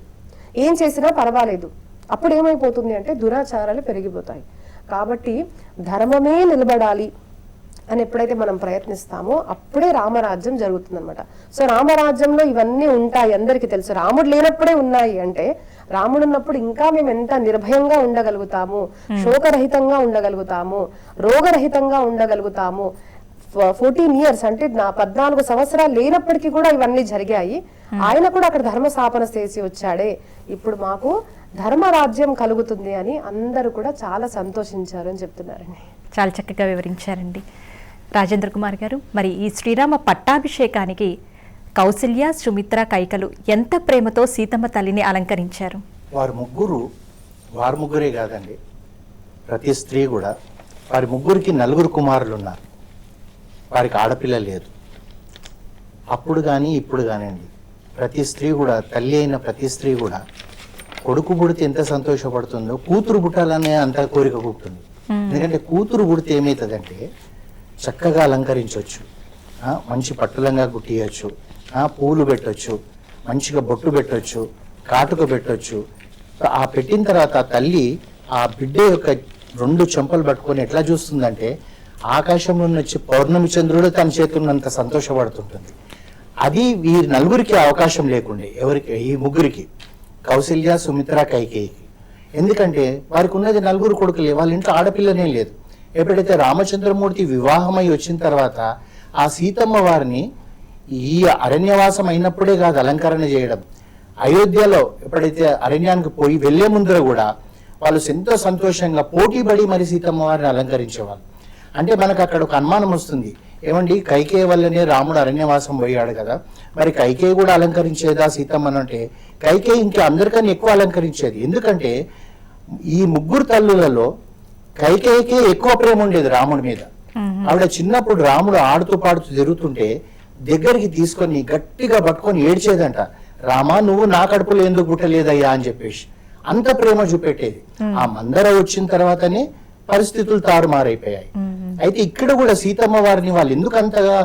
ఏం చేసినా పర్వాలేదు. అప్పుడు ఏమైపోతుంది అంటే, దురాచారాలు పెరిగిపోతాయి. కాబట్టి ధర్మమే నిలబడాలి అని ఎప్పుడైతే మనం ప్రయత్నిస్తామో అప్పుడే రామరాజ్యం జరుగుతుందన్నమాట. సో రామరాజ్యంలో ఇవన్నీ ఉంటాయి, అందరికీ తెలుసు. రాముడు లేనప్పుడే ఉన్నాయి అంటే, రాముడు ఉన్నప్పుడు ఇంకా మేము ఎంత నిర్భయంగా ఉండగలుగుతాము, శోకరహితంగా ఉండగలుగుతాము, రోగరహితంగా ఉండగలుగుతాము. 14 years అంటే 14 సంవత్సరాలు లేనప్పటికీ కూడా ఇవన్నీ జరిగాయి. ఆయన కూడా అక్కడ ధర్మ స్థాపన చేసి వచ్చాడే, ఇప్పుడు మాకు ధర్మరాజ్యం కలుగుతుంది అని అందరూ కూడా చాలా సంతోషించారు అని చెప్తున్నారండి. చాలా చక్కగా వివరించారండి రాజేంద్ర కుమార్ గారు. మరి ఈ శ్రీరామ పట్టాభిషేకానికి కౌసల్య, సుమిత్ర, కైకలు ఎంత ప్రేమతో సీతమ్మ తల్లిని అలంకరించారు. వారు ముగ్గురే కాదండి, ప్రతి స్త్రీ కూడా, వారి ముగ్గురికి 4 కుమారులు ఉన్నారు. వారికి ఆడపిల్ల లేదు. అప్పుడు కానీ ఇప్పుడు కానివ్వండి, ప్రతి స్త్రీ కూడా, తల్లి అయిన ప్రతి స్త్రీ కూడా కొడుకు పుడితే ఎంత సంతోషపడుతుందో, కూతురు పుట్టాలనే అంత కోరిక పుట్టింది. ఎందుకంటే కూతురు పుడితే ఏమవుతుందంటే, చక్కగా అలంకరించవచ్చు, మంచి పట్టులంగా కుట్టియచ్చు, పూలు పెట్టొచ్చు, మంచిగా బొట్టు పెట్టొచ్చు, కాటుక పెట్టొచ్చు. ఆ పెట్టిన తర్వాత ఆ తల్లి ఆ బిడ్డ యొక్క 2 చెంపలు పట్టుకొని ఎట్లా చూస్తుందంటే, ఆకాశంలో వచ్చి పౌర్ణమి చంద్రుడు తన చేతున్నంత సంతోషపడుతుంటుంది. అది వీరి 4 అవకాశం లేకుండే. ఎవరికి? ఈ ముగ్గురికి, కౌసల్య, సుమిత్ర, కైకేయికి. ఎందుకంటే వారికి ఉన్నది 4 కొడుకులే, వాళ్ళ ఇంట్లో ఆడపిల్లనే లేదు. ఎప్పుడైతే రామచంద్రమూర్తి వివాహమై వచ్చిన తర్వాత ఆ సీతమ్మ వారిని ఈ అరణ్యవాసం అయినప్పుడే కాదు అలంకరణ చేయడం, అయోధ్యలో ఎప్పుడైతే అరణ్యానికి పోయి వెళ్లే ముందర కూడా వాళ్ళు ఎంతో సంతోషంగా పోటీపడి మరి సీతమ్మ వారిని అలంకరించేవాళ్ళు. అంటే మనకు అక్కడ ఒక అనుమానం వస్తుంది, ఏమండి కైకేయి వల్లనే రాముడు అరణ్యవాసం పోయాడు కదా, మరి కైకేయి కూడా అలంకరించేదా సీతమ్మను అంటే, కైకేయి ఇంకా అందరికన్నా ఎక్కువ అలంకరించేది. ఎందుకంటే ఈ 3 తల్లులలో కైకేయికే ఎక్కువ ప్రేమ ఉండేది రాముడి మీద. ఆవిడ చిన్నప్పుడు రాముడు ఆడుతూ పాడుతూ తిరుగుతుంటే దగ్గరికి తీసుకొని గట్టిగా పట్టుకొని ఏడ్చేదంట, రామా నువ్వు నా కడుపులో ఎందుకు పుట్టలేదయ్యా అని చెప్పేసి. అంత ప్రేమ చూపెట్టేది. ఆ మందర వచ్చిన తర్వాతనే పరిస్థితులు తారుమారైపోయాయి. అయితే ఇక్కడ కూడా సీతమ్మ వారిని వాళ్ళు ఎందుకు అంతగా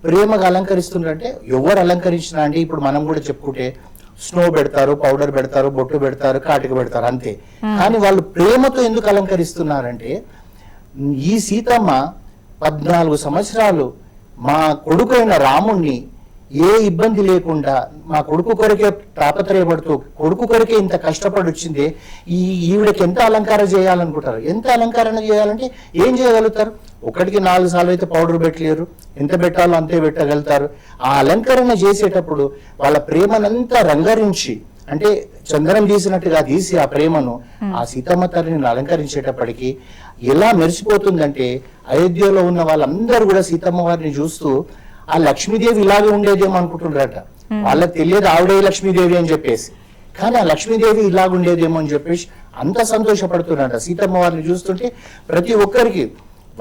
ప్రేమగా అలంకరిస్తున్నారంటే, ఎవరు అలంకరించినా అంటే, ఇప్పుడు మనం కూడా చెప్పుకుంటే స్నో పెడతారు, పౌడర్ పెడతారు, బొట్టు పెడతారు, కాటిక పెడతారు అంతే. కానీ వాళ్ళు ప్రేమతో ఎందుకు అలంకరిస్తున్నారంటే, ఈ సీతమ్మ 14 సంవత్సరాలు మా కొడుకైన రాముణ్ణి ఏ ఇబ్బంది లేకుండా మా కొడుకు కొరకే తాపత్రయపడుతూ కొడుకు కొరకే ఇంత కష్టపడి వచ్చింది, ఈవిడకి ఎంత అలంకారం చేయాలనుకుంటారు. ఎంత అలంకరణ చేయాలంటే ఏం చేయగలుగుతారు? 1కి 4 సార్లు అయితే పౌడర్ పెట్టలేరు, ఎంత పెట్టాలో అంతే పెట్టగలుగుతారు. ఆ అలంకరణ చేసేటప్పుడు వాళ్ళ ప్రేమనంతా రంగరించి, అంటే చందనం తీసినట్టుగా తీసి ఆ ప్రేమను ఆ సీతమ్మ తల్లిని అలంకరించేటప్పటికి ఎలా మెరిసిపోతుందంటే, అయోధ్యలో ఉన్న వాళ్ళందరూ కూడా సీతమ్మ వారిని చూస్తూ ఆ లక్ష్మీదేవి ఇలాగే ఉండేదేమో అనుకుంటున్నారట. వాళ్ళకి తెలియదు ఆవిడే లక్ష్మీదేవి అని చెప్పేసి, కానీ ఆ లక్ష్మీదేవి ఇలాగుండేదేమో అని చెప్పేసి అంత సంతోషపడుతున్నారట సీతమ్మ వారిని చూస్తుంటే. ప్రతి ఒక్కరికి,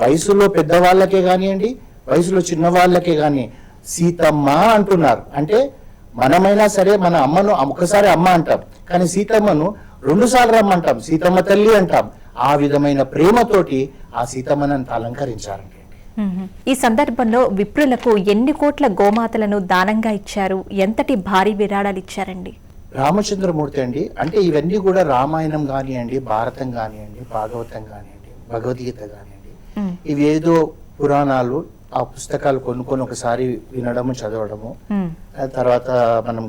వయసులో పెద్దవాళ్ళకే కానివ్వండి, వయసులో చిన్న వాళ్ళకే కానీ సీతమ్మ అంటున్నారు. అంటే మనమైనా సరే మన అమ్మను ఒకసారి అమ్మ అంటాం, కానీ సీతమ్మను 2 సార్లు రమ్మంటాం, సీతమ్మ తల్లి అంటాం. ఆ విధమైన ప్రేమతోటి ఆ సీతమ్మను అంత అలంకరించారండి. ఈ సందర్భంలో విప్రులకు ఎన్ని కోట్ల గోమాతలను దానంగా ఇచ్చారు, ఎంతటి భారీ విరాళాలు ఇచ్చారండి? రామచంద్రమూర్తి అండి, అంటే ఇవన్నీ కూడా రామాయణం కానివ్వండి, భారతం కానివ్వండి, భాగవతం కానివ్వండి, భగవద్గీత కానివ్వండి, ఇవి ఏదో పురాణాలు, ఆ పుస్తకాలు కొనుక్కొని ఒకసారి వినడము, చదవడము, తర్వాత మనం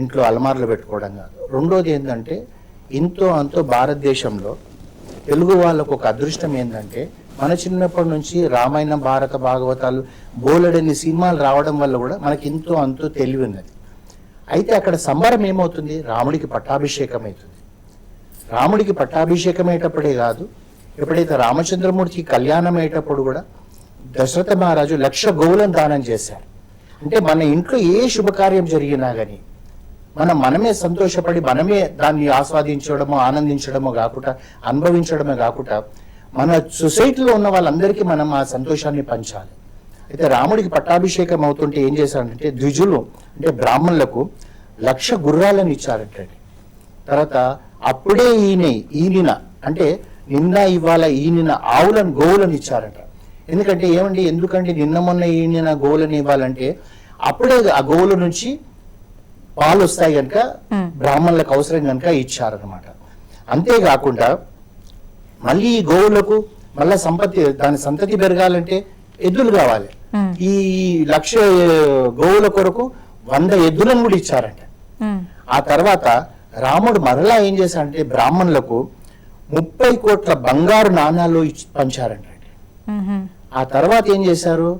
ఇంట్లో అలమార్లు పెట్టుకోవడం కాదు. రెండోది ఏంటంటే ఇంతో అంతో భారతదేశంలో తెలుగు వాళ్ళకు ఒక అదృష్టం ఏంటంటే మన చిన్నప్పటి నుంచి రామాయణం, భారత, భాగవతాలు, బోలెడని సినిమాలు రావడం వల్ల కూడా మనకి ఇంతో అంతో తెలివి ఉన్నది. అయితే అక్కడ సంబరం ఏమవుతుంది? రాముడికి పట్టాభిషేకం అవుతుంది. రాముడికి పట్టాభిషేకం అయ్యేటప్పుడే కాదు, ఎప్పుడైతే రామచంద్రమూర్తికి కళ్యాణం అయ్యేటప్పుడు కూడా దశరథ మహారాజు 1,00,000 గోవులను దానం చేశారు. అంటే మన ఇంట్లో ఏ శుభకార్యం జరిగినా కానీ మనమే సంతోషపడి మనమే దాన్ని ఆస్వాదించడమో, ఆనందించడమో కాకుండా, అనుభవించడమే కాకుండా మన సొసైటీలో ఉన్న వాళ్ళందరికీ మనం ఆ సంతోషాన్ని పంచాలి. అయితే రాముడికి పట్టాభిషేకం అవుతుంటే ఏం చేశారంటే ద్విజులు, అంటే బ్రాహ్మణులకు 1,00,000 గుర్రాలను ఇచ్చారంటండి. తర్వాత అప్పుడే ఈనిన అంటే నిన్న ఇవాళ ఈనిన ఆవులను, గోవులను ఇచ్చారట. ఎందుకంటే నిన్న మొన్న ఈనిన గోవులను ఇవ్వాలంటే అప్పుడే ఆ గోవుల నుంచి పాలు వస్తాయి కనుక బ్రాహ్మణులకు అవసరం కనుక ఇచ్చారనమాట. అంతేకాకుండా మళ్ళీ ఈ గోవులకు మళ్ళా దాని సంతతి పెరగాలంటే ఎద్దులు కావాలి. ఈ 1,00,000 గోవుల కొరకు 100 ఎద్దులను కూడా ఇచ్చారంట. ఆ తర్వాత రాముడు మరలా ఏం చేశారంటే బ్రాహ్మణులకు 30 కోట్ల బంగారు నాణాలు పంచారంట. ఆ తర్వాత ఏం చేశారు?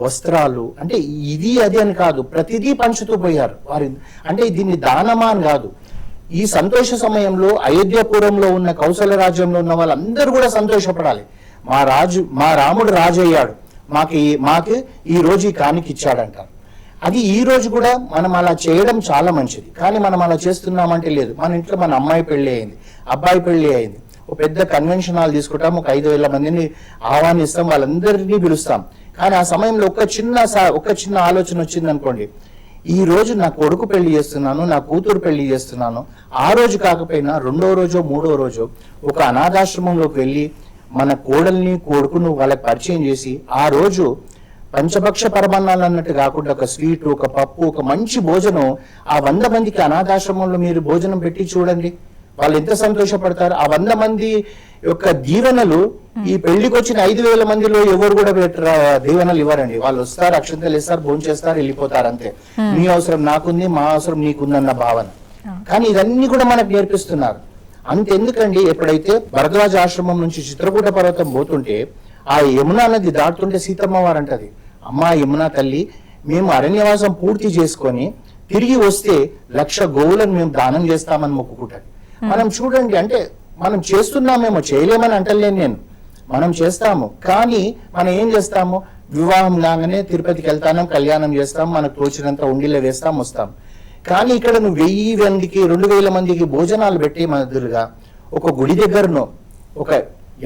వస్త్రాలు, అంటే ఇది అది అని కాదు, ప్రతిదీ పంచుతూ పోయారు వారి. అంటే దీన్ని దానమా అని కాదు. ఈ సంతోష సమయంలో అయోధ్యపురంలో ఉన్న కౌశల రాజ్యంలో ఉన్న వాళ్ళందరూ కూడా సంతోషపడాలి. మా రాముడు రాజు అయ్యాడు, మాకు ఈ రోజు ఈ కానికి ఇచ్చాడంటారు. అది ఈ రోజు కూడా మనం అలా చేయడం చాలా మంచిది. కానీ మనం అలా చేస్తున్నామంటే లేదు. మన ఇంట్లో మన అమ్మాయి పెళ్లి అయింది, అబ్బాయి పెళ్లి అయింది, ఒక పెద్ద కన్వెన్షన్ హాల్ తీసుకుంటాం, ఒక 5,000 మందిని ఆహ్వానిస్తాం, వాళ్ళందరినీ పిలుస్తాం. కానీ ఆ సమయంలో ఒక చిన్న ఆలోచన వచ్చింది అనుకోండి, ఈ రోజు నా కొడుకు పెళ్లి చేస్తున్నాను, నా కూతురు పెళ్లి చేస్తున్నాను, ఆ రోజు కాకపోయినా 2వ రోజో 3వ రోజో ఒక అనాథాశ్రమంలోకి వెళ్ళి మన కోడల్ని, కొడుకును వాళ్ళకి పరిచయం చేసి ఆ రోజు పంచభక్ష పరమాన్నాలు అన్నట్టు కాకుండా ఒక స్వీట్, ఒక పప్పు, ఒక మంచి భోజనం ఆ 100 మందికి అనాథాశ్రమంలో మీరు భోజనం పెట్టి చూడండి, వాళ్ళు ఎంత సంతోషపడతారు. ఆ 100 మంది యొక్క దీవెనలు ఈ పెళ్లికి వచ్చిన 5,000 మందిలో ఎవరు కూడా దీవెనలు ఇవ్వరండి. వాళ్ళు వస్తారు, అక్షంతలు ఇస్తారు, భోజనం చేస్తారు, వెళ్ళిపోతారు, అంతే. మీ అవసరం నాకుంది, మా అవసరం నీకుందన్న భావన. కానీ ఇవన్నీ కూడా మనకు నేర్పిస్తున్నారు. అంతెందుకండి, ఎప్పుడైతే భరద్వాజ ఆశ్రమం నుంచి చిత్రకూట పర్వతం పోతుంటే ఆ యమునా నది దాటుతుంటే సీతమ్మ వారు అంటది, అమ్మా యమునా తల్లి, మేము అరణ్యవాసం పూర్తి చేసుకొని తిరిగి వస్తే 1,00,000 గోవులను మేము దానం చేస్తామని మొక్కుకుంటారు. మనం చూడండి, అంటే మనం చేస్తున్నామేమో, చేయలేమని అంటలేను నేను, మనం చేస్తాము. కానీ మనం ఏం చేస్తాము? వివాహం కాగానే తిరుపతికి వెళ్తాం, కళ్యాణం చేస్తాం, మనకు తోచినంత ఉండిలో వేస్తాం, వస్తాం. కానీ ఇక్కడ నువ్వు 1000 మందికి 2,000 మందికి భోజనాలు పెట్టి మధ్యలుగా ఒక గుడి దగ్గరనో ఒక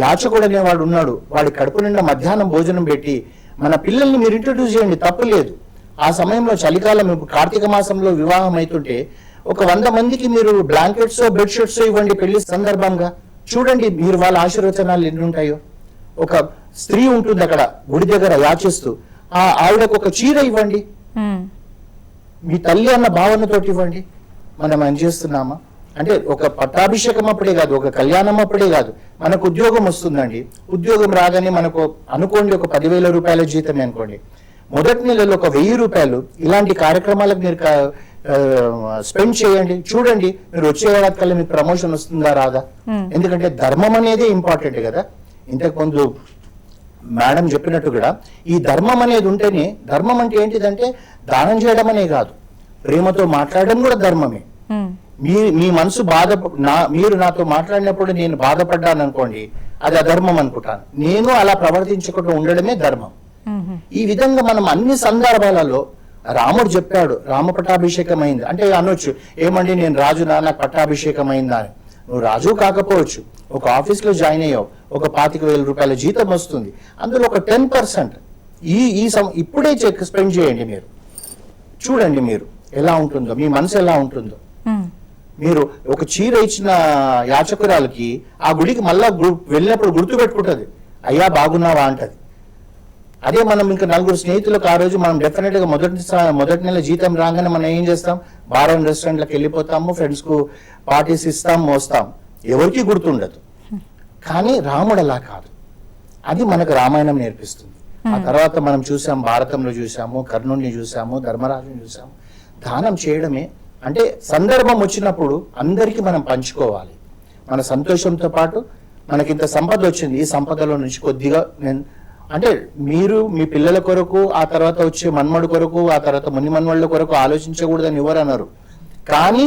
యాచకుడు అనేవాడు ఉన్నాడు, వాడి కడుపు నిండా మధ్యాహ్నం భోజనం పెట్టి మన పిల్లల్ని మీరు ఇంట్రడ్యూస్ చేయండి, తప్పు లేదు. ఆ సమయంలో చలికాలం, కార్తీక మాసంలో వివాహం అవుతుంటే ఒక 100 మందికి మీరు బ్లాంకెట్స్, బెడ్షీట్స్ ఇవ్వండి పెళ్లి సందర్భంగా. చూడండి మీరు వాళ్ళ ఆశీర్వచనాలు ఎన్ని ఉంటాయో. ఒక స్త్రీ ఉంటుంది అక్కడ గుడి దగ్గర యాచిస్తూ, ఆ ఆవిడకు ఒక చీర ఇవ్వండి, మీ తల్లి అన్న భావనతోటి ఇవ్వండి. మనం ఏం చేస్తున్నామా? అంటే ఒక పట్టాభిషేకం అప్పుడే కాదు, ఒక కళ్యాణం అప్పుడే కాదు, మనకు ఉద్యోగం వస్తుందండి. ఉద్యోగం రాగానే మనకు అనుకోండి ఒక 10,000 రూపాయల జీతమే అనుకోండి, మొదటి నెలలో ఒక 1,000 రూపాయలు ఇలాంటి కార్యక్రమాలకు మీరు స్పెండ్ చేయండి. చూడండి మీరు వచ్చే ఏడాది కల్లా మీకు ప్రమోషన్ వస్తుందా రాదా? ఎందుకంటే ధర్మం అనేది ఇంపార్టెంట్ కదా. ఇంతకు ముందు మేడం చెప్పినట్టు కూడా ఈ ధర్మం అనేది ఉంటేనే, ధర్మం అంటే ఏంటిదంటే దానం చేయడం అనే కాదు, ప్రేమతో మాట్లాడడం కూడా ధర్మమే. మీ మనసు మీరు నాతో మాట్లాడినప్పుడు నేను బాధపడ్డాను అనుకోండి, అది అధర్మం అనుకుంటాను. నేను అలా ప్రవర్తించకుండా ఉండడమే ధర్మం. ఈ విధంగా మనం అన్ని సందర్భాలలో రాముడు చెప్పాడు, రామ పట్టాభిషేకం అయింది అంటే అనొచ్చు, ఏమండి నేను రాజునా, నాకు పట్టాభిషేకం అయిందా అని. నువ్వు రాజు కాకపోవచ్చు, ఒక ఆఫీస్లో జాయిన్ అయ్యావు, ఒక 25,000 రూపాయల జీతం వస్తుంది, అందులో ఒక 10% ఇప్పుడే స్పెండ్ చేయండి. మీరు చూడండి మీరు ఎలా ఉంటుందో, మీ మనసు ఎలా ఉంటుందో. మీరు ఒక చీర ఇచ్చిన యాచకురాలకి ఆ గుడికి మళ్ళా వెళ్ళినప్పుడు గుర్తు పెట్టుకుంటది, అయ్యా బాగున్నావా అంటది. అదే మనం ఇంకా నలుగురు స్నేహితులకు ఆ రోజు మనం డెఫినెట్ గా మొదటి నెల జీతం రాగానే మనం ఏం చేస్తాం, బార్ అండ్ రెస్టారెంట్లకు వెళ్ళిపోతాము, ఫ్రెండ్స్ కు పార్టీస్ ఇస్తాం, మోస్తాం, ఎవరికి గుర్తుండదు. కానీ రాముడు అలా కాదు. అది మనకు రామాయణం నేర్పిస్తుంది. ఆ తర్వాత మనం చూసాం, భారతంలో చూసాము, కర్ణుడిని చూసాము, ధర్మరాజుని చూసాము. దానం చేయడమే అంటే సందర్భం వచ్చినప్పుడు అందరికీ మనం పంచుకోవాలి. మన సంతోషంతో పాటు మనకింత సంపద వచ్చింది, ఈ సంపదలో నుంచి కొద్దిగా అంటే మీరు మీ పిల్లల కొరకు, ఆ తర్వాత వచ్చే మన్మడు కొరకు, ఆ తర్వాత ముని మన్మళ్ళ కొరకు ఆలోచించకూడదని ఎవరు అన్నారు. కానీ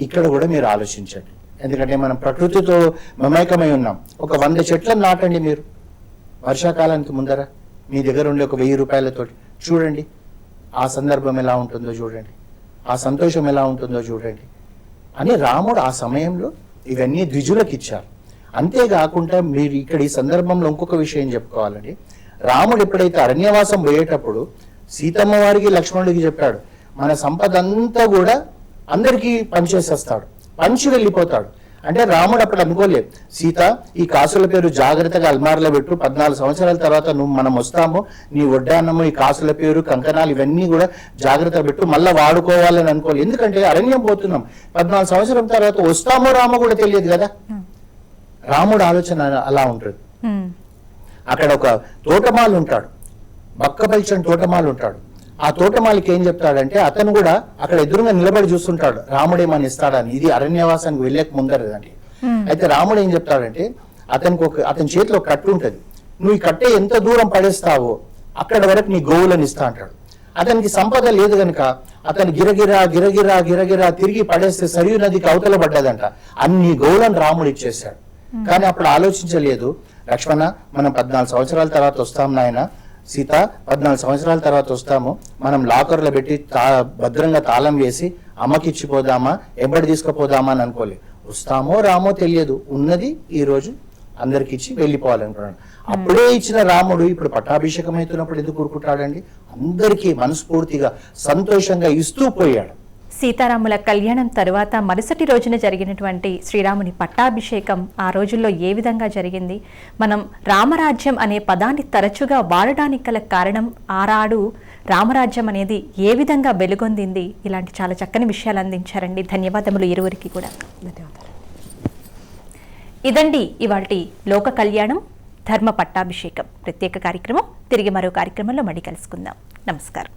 ఇక్కడ కూడా మీరు ఆలోచించండి. ఎందుకంటే మనం ప్రకృతితో మమేకమై ఉన్నాం. ఒక 100 చెట్లను నాటండి మీరు వర్షాకాలానికి ముందర, మీ దగ్గర ఉండే ఒక 1000 రూపాయలతోటి. చూడండి ఆ సందర్భం ఎలా ఉంటుందో చూడండి, ఆ సంతోషం ఎలా ఉంటుందో చూడండి అని రాముడు ఆ సమయంలో ఇవన్నీ ద్విజులకు ఇచ్చారు. అంతేకాకుండా మీరు ఇక్కడ ఈ సందర్భంలో ఇంకొక విషయం చెప్పుకోవాలండి. రాముడు ఎప్పుడైతే అరణ్యవాసం పోయేటప్పుడు సీతమ్మ వారికి, లక్ష్మణుడికి చెప్పాడు, మన సంపద అంతా కూడా అందరికీ పంచేసేస్తాడు, పంచి వెళ్ళిపోతాడు. అంటే రాముడు అప్పుడు అనుకోలేదు, సీత ఈ కాసుల పేరు జాగ్రత్తగా అల్మార్లో పెట్టు, 14 సంవత్సరాల తర్వాత మనం వస్తాము, నీ వడ్డాన్నము, ఈ కాసుల పేరు, కంకణాలు ఇవన్నీ కూడా జాగ్రత్త పెట్టు, మళ్ళీ వాడుకోవాలని అనుకోలేదు. ఎందుకంటే అరణ్యం పోతున్నాం, 14 సంవత్సరం తర్వాత వస్తామో రామో కూడా తెలియదు కదా. రాముడు ఆలోచన అలా ఉంటుంది. అక్కడ ఒక తోటమాలు ఉంటాడు, బక్కపల్చని తోటమాలు ఉంటాడు. ఆ తోటమాలికి ఏం చెప్తాడంటే, అతను కూడా అక్కడ ఎదురుగా నిలబడి చూస్తుంటాడు రాముడు ఏమని ఇస్తాడని. ఇది అరణ్యవాసానికి వెళ్ళక ముందరదండి. అయితే రాముడు ఏం చెప్తాడంటే, అతని చేతిలో ఒక కట్టు ఉంటుంది, నువ్వు ఈ కట్టే ఎంత దూరం పడేస్తావో అక్కడ వరకు నీ గోవులను ఇస్తా అంటాడు. అతనికి సంపద లేదు గనుక అతను గిరగిరా గిరగిరా గిరగిరా తిరిగి పడేస్తే సరియు నదికి అవతల పడ్డదంట. అన్ని గోవులను రాముడు ఇచ్చేశాడు. కానీ అప్పుడు ఆలోచించలేదు, లక్ష్మణ మనం 14 సంవత్సరాల తర్వాత వస్తాం నాయన, సీత 14 సంవత్సరాల తర్వాత వస్తాము, మనం లాకర్లో పెట్టి భద్రంగా తాళం వేసి అమ్మకి ఇచ్చిపోదామా, ఎంబడి తీసుకుపోదామా అని అనుకోలేదు. వస్తామో రామో తెలియదు, ఉన్నది ఈ రోజు అందరికి ఇచ్చి వెళ్ళిపోవాలనుకున్నాడు. అప్పుడే ఇచ్చిన రాముడు ఇప్పుడు పట్టాభిషేకం అవుతున్నప్పుడు ఎందుకు ఊరుకుంటాడండి? అందరికీ మనస్ఫూర్తిగా సంతోషంగా ఇస్తూ పోయాడు. సీతారాముల కళ్యాణం తరువాత మరుసటి రోజున జరిగినటువంటి శ్రీరాముని పట్టాభిషేకం ఆ రోజుల్లో ఏ విధంగా జరిగింది, మనం రామరాజ్యం అనే పదాన్ని తరచుగా వాడడానికి గల కారణం, ఆనాడు రామరాజ్యం అనేది ఏ విధంగా వెలుగొందింది, ఇలాంటి చాలా చక్కని విషయాలు అందించారండి. ధన్యవాదములు ఇరువురికి కూడా. ధన్యవాదాలు. ఇదండి ఇవాల్టి లోక కళ్యాణం ధర్మ పట్టాభిషేకం ప్రత్యేక కార్యక్రమం. తిరిగి మరో కార్యక్రమంలో మళ్ళీ కలుసుకుందాం. నమస్కారం.